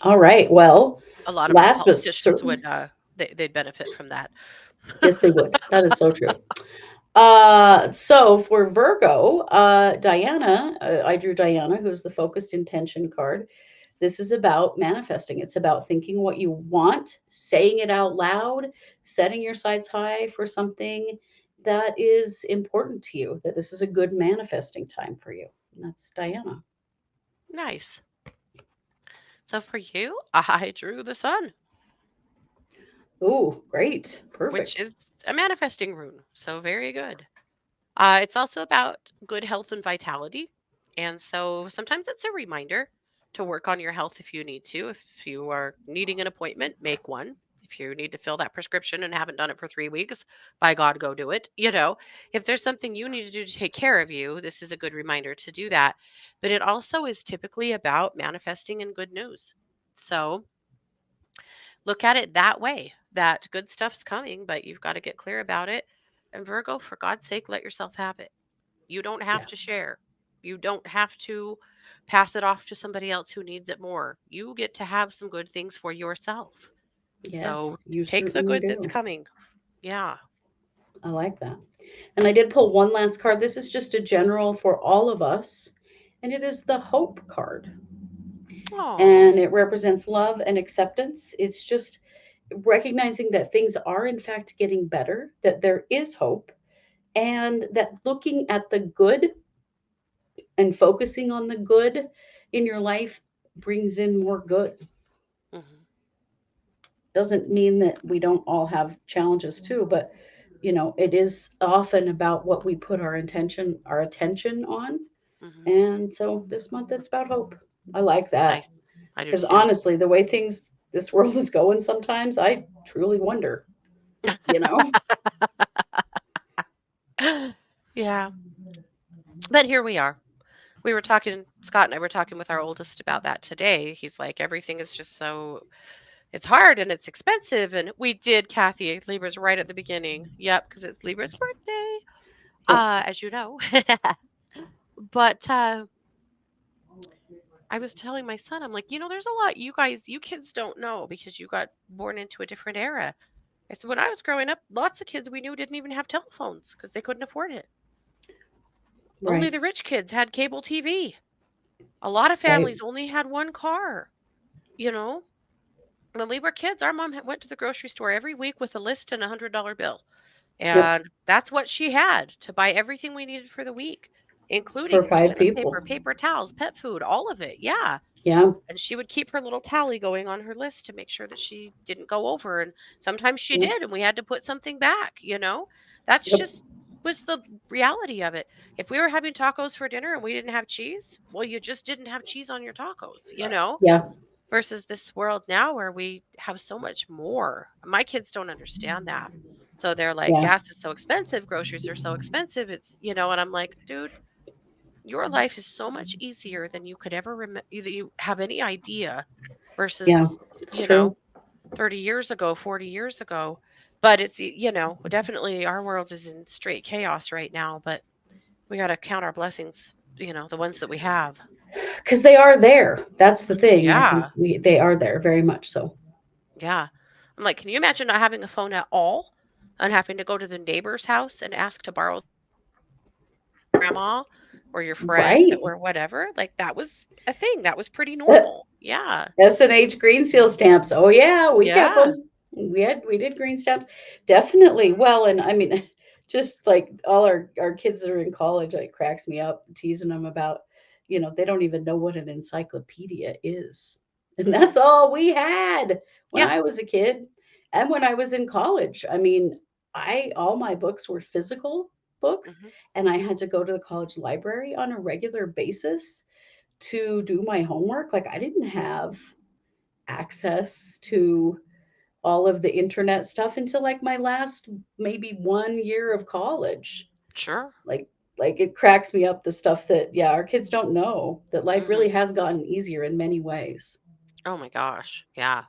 A: All right. Well,
B: A lot of our
A: last but
B: politicians
A: certainly,
B: would, they'd benefit from that.
A: yes, they would. That is so true. So for Virgo, Diana, I drew Diana, who's the focused intention card. This is about manifesting. It's about thinking what you want, saying it out loud, setting your sights high for something that is important to you, that this is a good manifesting time for you. And that's Diana.
B: Nice. So for you, I drew the sun,
A: Oh, great.
B: which
A: Perfect.
B: is a manifesting rune. So very good. It's also about good health and vitality. And so sometimes it's a reminder to work on your health if you need to. If you are needing an appointment, make one. If you need to fill that prescription and haven't done it for 3 weeks, by God, go do it. If there's something you need to do to take care of you, this is a good reminder to do that. But it also is typically about manifesting in good news. So look at it that way, that good stuff's coming, but you've got to get clear about it. And Virgo, for God's sake, let yourself have it. You don't have
A: Yeah.
B: to share. You don't have to pass it off to somebody else who needs it more. You get to have some good things for yourself. So
A: Yes, you
B: take the
A: certainly
B: good that's
A: do.
B: coming. Yeah.
A: I like that. And I did pull one last card. This is just a general for all of us, and it is the Hope card.
B: Oh.
A: And it represents love and acceptance. It's just recognizing that things are, in fact, getting better, that there is hope, and that looking at the good and focusing on the good in your life brings in more good.
B: Hmm.
A: Doesn't mean that we don't all have challenges too, but it is often about what we put our attention on.
B: Hmm.
A: And so this month it's about hope. I like that
B: Nice. I do
A: because
B: too.
A: honestly, the way this world is going, sometimes I truly wonder, you know.
B: Yeah. But here we are. We were talking, Scott and I were talking with our oldest about that today. He's like, everything is just so, it's hard and it's expensive. And we did, Kathy, Libra's right at the beginning. Yep, because it's Libra's birthday,
A: Yep.
B: as you know. But I was telling my son, I'm like, there's a lot you kids don't know because you got born into a different era. I said, when I was growing up, lots of kids we knew didn't even have telephones because they couldn't afford it. Only
A: Right.
B: the rich kids had cable TV. A lot of
A: Right.
B: families only had one car. You know, when we were kids, our mom went to the grocery store every week with a list and $100 bill.
A: Yep.
B: And that's what she had to buy everything we needed for the week,
A: For
B: including
A: 5 people.
B: paper towels, pet food, all of it. Yeah.
A: Yeah.
B: And she would keep her little tally going on her list to make sure that she didn't go over. And sometimes she
A: Yep.
B: did, and we had to put something back. That's
A: Yep.
B: just was the reality of it. If we were having tacos for dinner and we didn't have cheese, well, you just didn't have cheese on your tacos.
A: Yeah.
B: Versus this world now where we have so much more. My kids don't understand that. So they're like,
A: Yeah.
B: gas is so expensive, groceries are so expensive. And I'm like, dude, your life is so much easier than you could ever you have any idea
A: Yeah.
B: versus,
A: It's
B: you know,
A: true.
B: 30 years ago, 40 years ago. But definitely our world is in straight chaos right now, but we got to count our blessings, the ones that we have.
A: Because they are there. That's the thing. I think
B: Yeah.
A: they are there very much so.
B: Yeah. I'm like, can you imagine not having a phone at all and having to go to the neighbor's house and ask to borrow grandma or your friend
A: Right.
B: or whatever? Like that was a thing. That was pretty
A: Uh,
B: normal. Yeah.
A: S&H green seal stamps. Oh yeah, we kept
B: Yeah.
A: them. We did green stamps. Definitely. Well, and I mean, just like all our kids that are in college, it cracks me up teasing them about, they don't even know what an encyclopedia is. And
B: Hmm.
A: that's all we had when
B: Yeah.
A: I was a kid and when I was in college. I mean, I all my books were physical books,
B: Hmm.
A: and I had to go to the college library on a regular basis to do my homework. Like I didn't have access to all of the internet stuff until like my last maybe 1 year of college.
B: Sure.
A: Like it cracks me up the stuff that our kids don't know that life
B: Hmm.
A: really has gotten easier in many ways.
B: Oh my gosh. Yeah.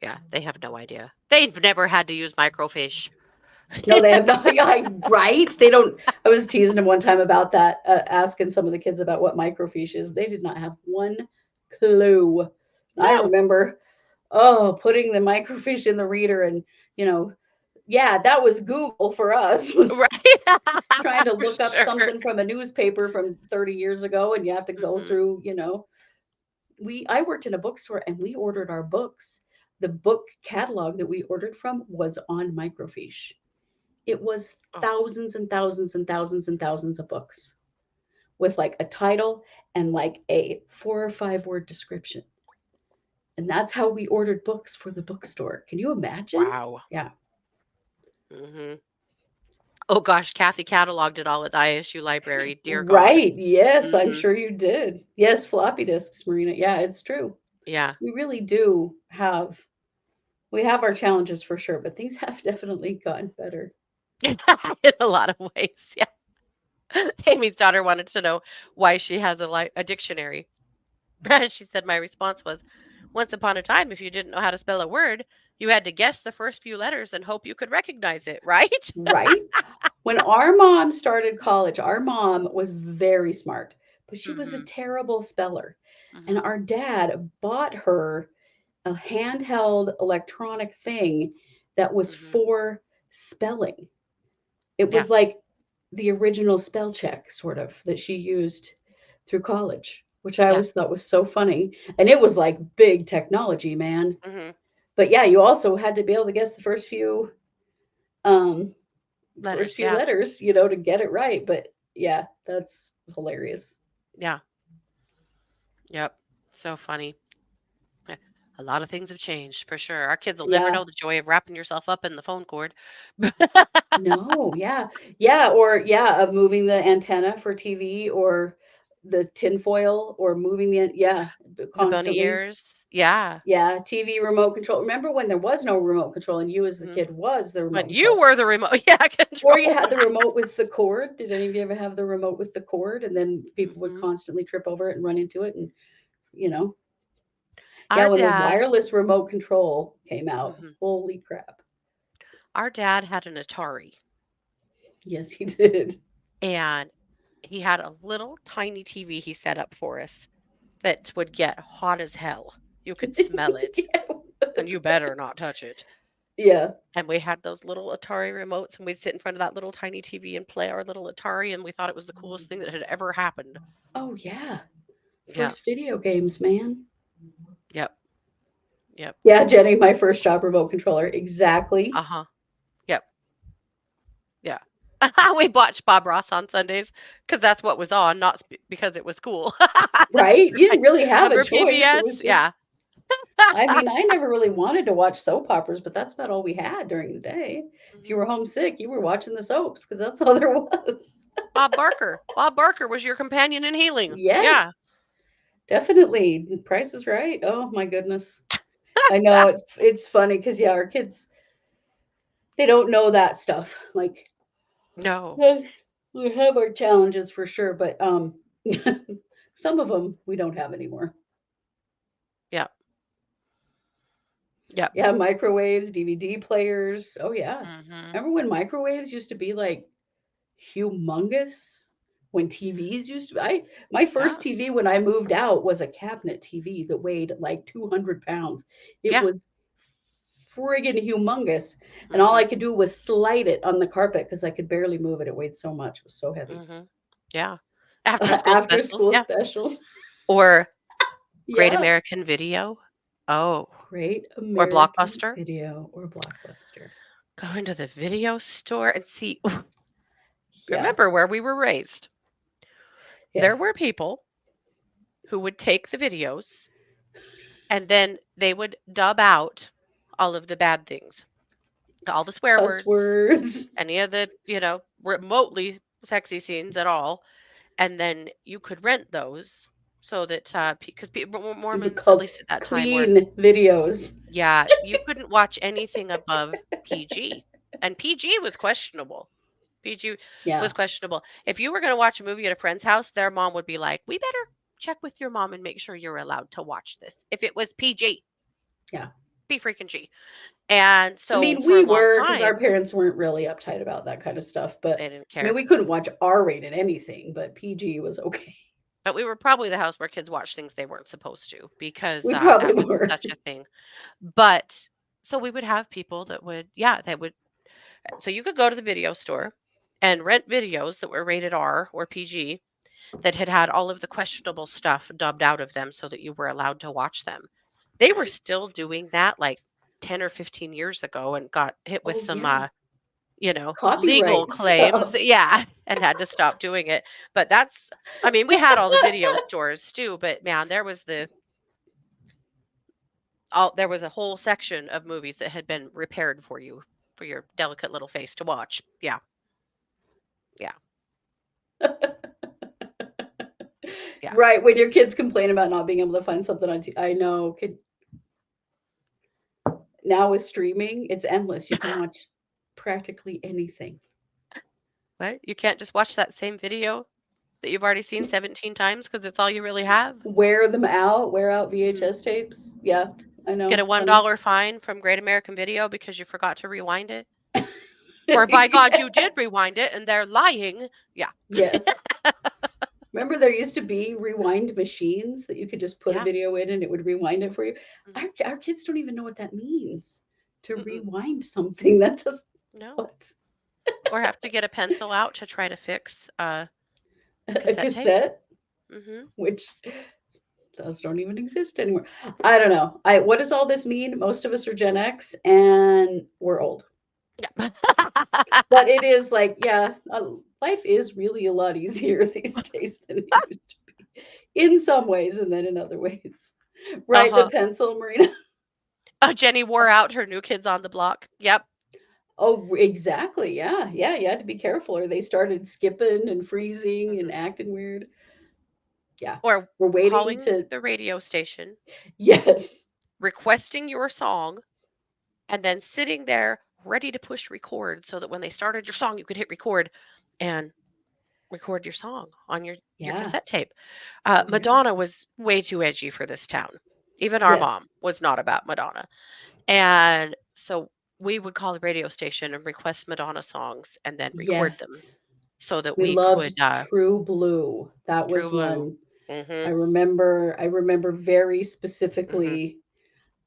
B: Yeah. They have no idea. They've never had to use microfiche.
A: No, they have not. Yeah, right? They don't. I was teasing them one time about that, asking some of the kids about what microfiche is. They did not have one clue. I
B: No.
A: remember, putting the microfiche in the reader, and you know, yeah, that was Google for us. Was
B: Right.
A: trying to
B: For
A: look up
B: sure.
A: something from a newspaper from 30 years ago, and you have to go
B: Hmm.
A: through. I worked in a bookstore, and we ordered our books. The book catalog that we ordered from was on microfiche. It was
B: Oh,
A: thousands and thousands and thousands and thousands of books with like a title and like a 4 or 5 word description. And that's how we ordered books for the bookstore. Can you imagine?
B: wow.
A: Yeah.
B: Hmm. Oh gosh, Kathy cataloged it all at the ISU library. Dear God.
A: Right. Yes, I'm
B: Hmm.
A: sure you did. Yes, floppy disks, Marina. Yeah, it's true.
B: Yeah.
A: We really do have We have our challenges for sure, but things have definitely gotten better.
B: In a lot of ways, yeah. Amy's daughter wanted to know why she has a dictionary. She said my response was, "Once upon a time, if you didn't know how to spell a word, you had to guess the first few letters and hope you could recognize it, right?"
A: Right? When our mom started college, our mom was very smart, but she was a
B: Mhm,
A: terrible speller. And
B: mhm,
A: our dad bought her a handheld electronic thing that was
B: mhm.
A: for spelling. It
B: Yeah,
A: was like the original spell check, sort of, that she used through college, which I
B: yeah,
A: always thought was so funny. And it was like big technology, man.
B: mhm.
A: But yeah, you also had to be able to guess the um, first
B: Letters,
A: few
B: yeah,
A: letters, to get it right. But yeah, that's hilarious.
B: yeah, yep. So funny. Eh, a lot of things have changed for sure. Our kids will never
A: Yeah.
B: know the joy of wrapping yourself up in the phone cord.
A: No, yeah. Yeah, or yeah, of moving the antenna for TV or the tinfoil or moving yeah,
B: The bunny
A: constantly.
B: ears, yeah.
A: Yeah, TV remote control. Remember when there was no remote control and you as the
B: Mhm.
A: kid was the remote
B: When you
A: control?
B: were the remote yeah,
A: Or you
B: control.
A: had the remote with the cord. Did any of you ever have the remote with the cord and then people would
B: Mhm,
A: constantly trip over it and run into it and you know? Yeah,
B: our
A: when the
B: dad
A: wireless remote control came out,
B: mhm,
A: holy crap.
B: our dad had an Atari,
A: Yes, he did.
B: and he had a little tiny TV he set up for us that would get hot as hell. You could smell it, and you better not touch it.
A: Yeah.
B: And we had those little Atari remotes, and we'd sit in front of that little tiny TV and play our little Atari, and we thought it was the coolest thing that had ever happened.
A: Oh, yeah.
B: Yeah.
A: First video games, man.
B: Yep. Yep.
A: Yeah, Jenny, my first job remote controller. Exactly.
B: Uh-huh. Yep. Yeah. We watched Bob Ross on Sundays because that's what was on, not because it was cool. That's
A: Right? You
B: right.
A: didn't really have a
B: Remember
A: choice. It
B: PBS?
A: was
B: Yeah.
A: just, I mean, I never really wanted to watch soap operas, but that's about all we had during the day. If you
B: Mhm.
A: were homesick, you were watching the soaps because that's all there was.
B: Bob Barker. Bob Barker was your companion in healing.
A: Yes,
B: Yeah.
A: definitely. Price is Right. Oh my goodness. I know it's funny because yeah, our kids they don't know that stuff. Like
B: No.
A: yes, we have our challenges for sure, but some of them we don't have anymore.
B: Yep. Yep.
A: Yeah, microwaves, DVD players. Oh yeah.
B: Mhm.
A: Remember when microwaves used to be like humongous? When TVs used to I my first
B: Yeah.
A: TV when I moved out was a cabinet TV that weighed like 200 pounds. It
B: Yeah.
A: was friggin' humongous. And all I
B: Mhm.
A: could do was slide it on the carpet because I could barely move it. It weighed so much. It was so heavy.
B: Mhm. Yeah. After school
A: After
B: specials,
A: school
B: yeah.
A: specials.
B: Or Great
A: Yeah.
B: American Video. Oh,
A: Great
B: or
A: American
B: Blockbuster.
A: Video or Blockbuster.
B: Going to the video store and see
A: Yeah.
B: remember where we were raised. There
A: Yes.
B: were people who would take the videos and then they would dub out all of the bad things, all the swear
A: Cuss
B: words,
A: words.
B: any of the, remotely sexy scenes at all. And then you could rent those so that, because
A: They were
B: Mormons, at
A: called
B: least at that time, were,
A: clean videos.
B: yeah, you couldn't watch anything above PG. And PG was questionable. PG was
A: Yeah.
B: questionable. If you were going to watch a movie at a friend's house, their mom would be like, "We better check with your mom and make sure you're allowed to watch this." If it was PG,
A: Yeah.
B: P freaking G. And
A: I
B: so
A: mean,
B: for a
A: we
B: long
A: were because our
B: time,
A: parents weren't really uptight about that kind of stuff. But
B: they didn't
A: I mean,
B: care.
A: we couldn't watch R-rated anything, but PG was okay.
B: But we were probably the house where kids watched things they weren't supposed to because
A: We probably
B: that was
A: were.
B: such a thing. But so we would have people that would, yeah, that would. So you could go to the video store and rent videos that were rated R or PG that had had all of the questionable stuff dubbed out of them so that you were allowed to watch them. They were still doing that like 10 or 15 years ago and got hit with
A: Oh
B: some,
A: yeah,
B: legal
A: copyright
B: claims.
A: stuff.
B: Yeah, and had to stop doing it. But I mean, we had all the video stores too, but man, there was a whole section of movies that had been repaired for you for your delicate little face to watch. Yeah. Yeah. Yeah.
A: Right, when your kids complain about not being able to find something on I know, now with streaming, it's endless. You can watch practically anything.
B: What? You can't just watch that same video that you've already seen 17 times because it's all you really have?
A: Wear out
B: Mhm.
A: VHS tapes. Yeah, I know.
B: Get a
A: Funny.
B: $1 fine from Great American Video because you forgot to rewind it? Or by God, you did rewind it and they're lying. Yeah.
A: Yes. Remember there used to be rewind machines that you could just put a
B: Yeah.
A: video in and it would rewind it for you.
B: Mhm.
A: Our kids don't even know what that means to
B: Mm-mm.
A: rewind something. That's just
B: No.
A: what?
B: Or have to get a pencil out to try to fix a
A: A
B: cassette tape.
A: cassette,
B: Mhm.
A: which those don't even exist anymore. I don't know. What does all this mean? Most of us are Gen X and we're old.
B: Yeah.
A: But it is like, yeah, life is really a lot easier these days than it used to be in some ways and then in other ways. Right, the
B: Uh-huh.
A: pencil, Marina?
B: Jenny wore out her New Kids on the Block. Yep.
A: Oh, exactly. Yeah. Yeah. You had to be careful or they started skipping and freezing and
B: Mhm.
A: acting weird. Yeah.
B: Or
A: We're waiting
B: calling
A: to,
B: the radio station,
A: yes.
B: requesting your song, and then sitting there ready to push record so that when they started your song, you could hit record and record your song on your
A: Yeah.
B: cassette tape.
A: Oh, yeah.
B: Madonna was way too edgy for this town. Even our
A: Yes.
B: mom was not about Madonna. And so we would call the radio station and request Madonna songs and then record them
A: Yes.
B: so that
A: We
B: we
A: loved
B: could
A: True Blue. That
B: True
A: was
B: Blue.
A: one I
B: Mhm.
A: remember very
B: Mhm.
A: specifically.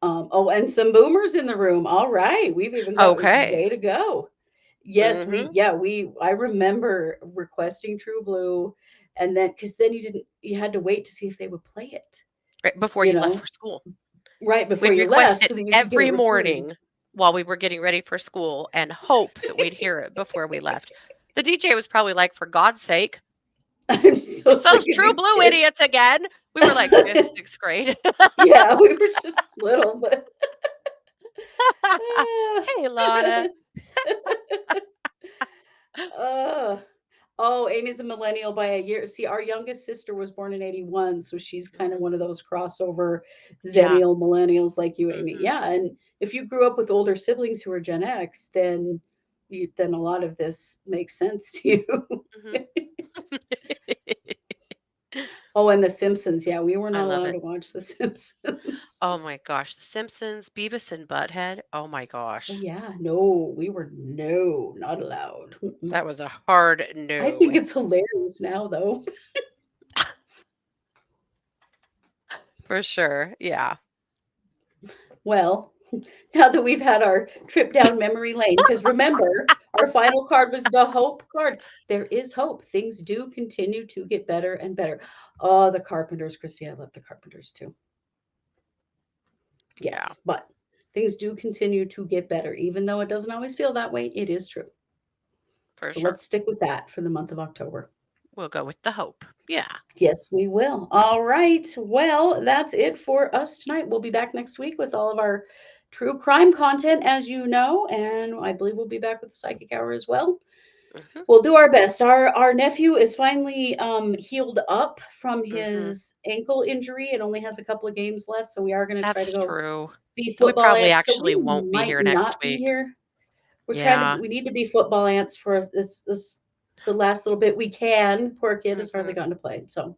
A: Oh, and some boomers in the room. All right. We've even got
B: Okay.
A: way to go. Yes,
B: Mhm.
A: I remember requesting True Blue and then because then you had to wait to see if they would play it,
B: Right before
A: you
B: you left
A: know,
B: for school.
A: right before
B: We'd
A: you
B: request
A: left
B: it
A: so that you could get it
B: every
A: recorded.
B: morning while we were getting ready for school and hope that we'd hear it before we left. The DJ was probably like, "For God's sake,
A: I'm so
B: it's those
A: sick of
B: True
A: these
B: Blue
A: kids.
B: idiots again." We were like 5th, 6th grade.
A: Yeah, we were just little, but
B: Hey, Lana.
A: uh, oh, Amy's a millennial by a year. See, our youngest sister was born in 81, so she's kind of
B: Mhm.
A: one of those crossover
B: Yeah.
A: Zennial millennials like you, Amy.
B: Mhm.
A: Yeah, and if you grew up with older siblings who are Gen X, then then a lot of this makes sense to you.
B: Mhm.
A: Oh, and The Simpsons. Yeah, we were
B: I
A: not
B: love
A: allowed
B: it.
A: to watch The Simpsons.
B: Oh my gosh, The Simpsons, Beavis and Butthead. Oh my
A: Oh
B: gosh.
A: yeah, no, we were no, not allowed. Mm-mm.
B: That was a hard
A: I think
B: no.
A: it's hilarious now, though.
B: For sure. Yeah.
A: Well, now that we've had our trip down memory lane, because remember, our final card was the hope card. There is hope. Things do continue to get better and better. Oh, the Carpenters, Christy, I love the Carpenters too.
B: Yeah.
A: Yes, but things do continue to get better, even though it doesn't always feel that way. It is true.
B: For
A: So
B: sure.
A: let's stick with that for the month of October.
B: We'll go with the hope. Yeah.
A: Yes, we will. All right. Well, that's it for us tonight. We'll be back next week with all of our true crime content, as you know, and I believe we'll be back with the psychic hour as well.
B: Mhm.
A: We'll do our best. Our nephew is finally healed up from
B: Mhm.
A: his ankle injury. It only has a couple of games left, so we are going to try to
B: That's
A: go
B: true.
A: be
B: We
A: football
B: probably
A: ants. So
B: actually
A: we
B: won't be
A: might
B: here next
A: not be
B: week.
A: here. We're trying to.
B: Yeah.
A: We need to be football ants for this the last little bit we can. Poor kid has hardly
B: Mhm.
A: gotten to play. So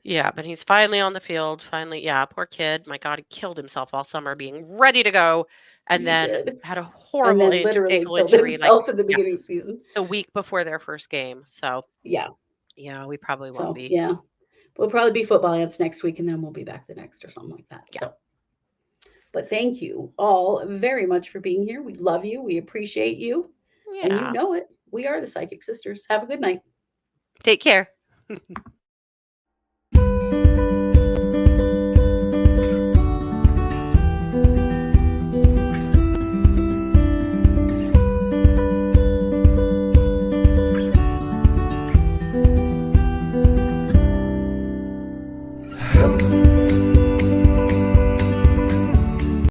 B: Yeah, but he's finally on the field. Finally, yeah, poor kid. My God, he killed himself all summer being ready to go and
A: he
B: then
A: did.
B: had a
A: And
B: horrible
A: then literally
B: ankle
A: killed
B: injury like
A: himself in the
B: yeah,
A: beginning of the season.
B: the week before their first game. So,
A: Yeah.
B: yeah, we probably won't
A: So
B: be.
A: yeah. We'll probably be football ants next week and then we'll be back the next or something like that.
B: Yeah.
A: So but thank you all very much for being here. We love you. We appreciate you. And you
B: Yeah.
A: know it. We are the Psychic Sisters. Have a good night.
B: Take care.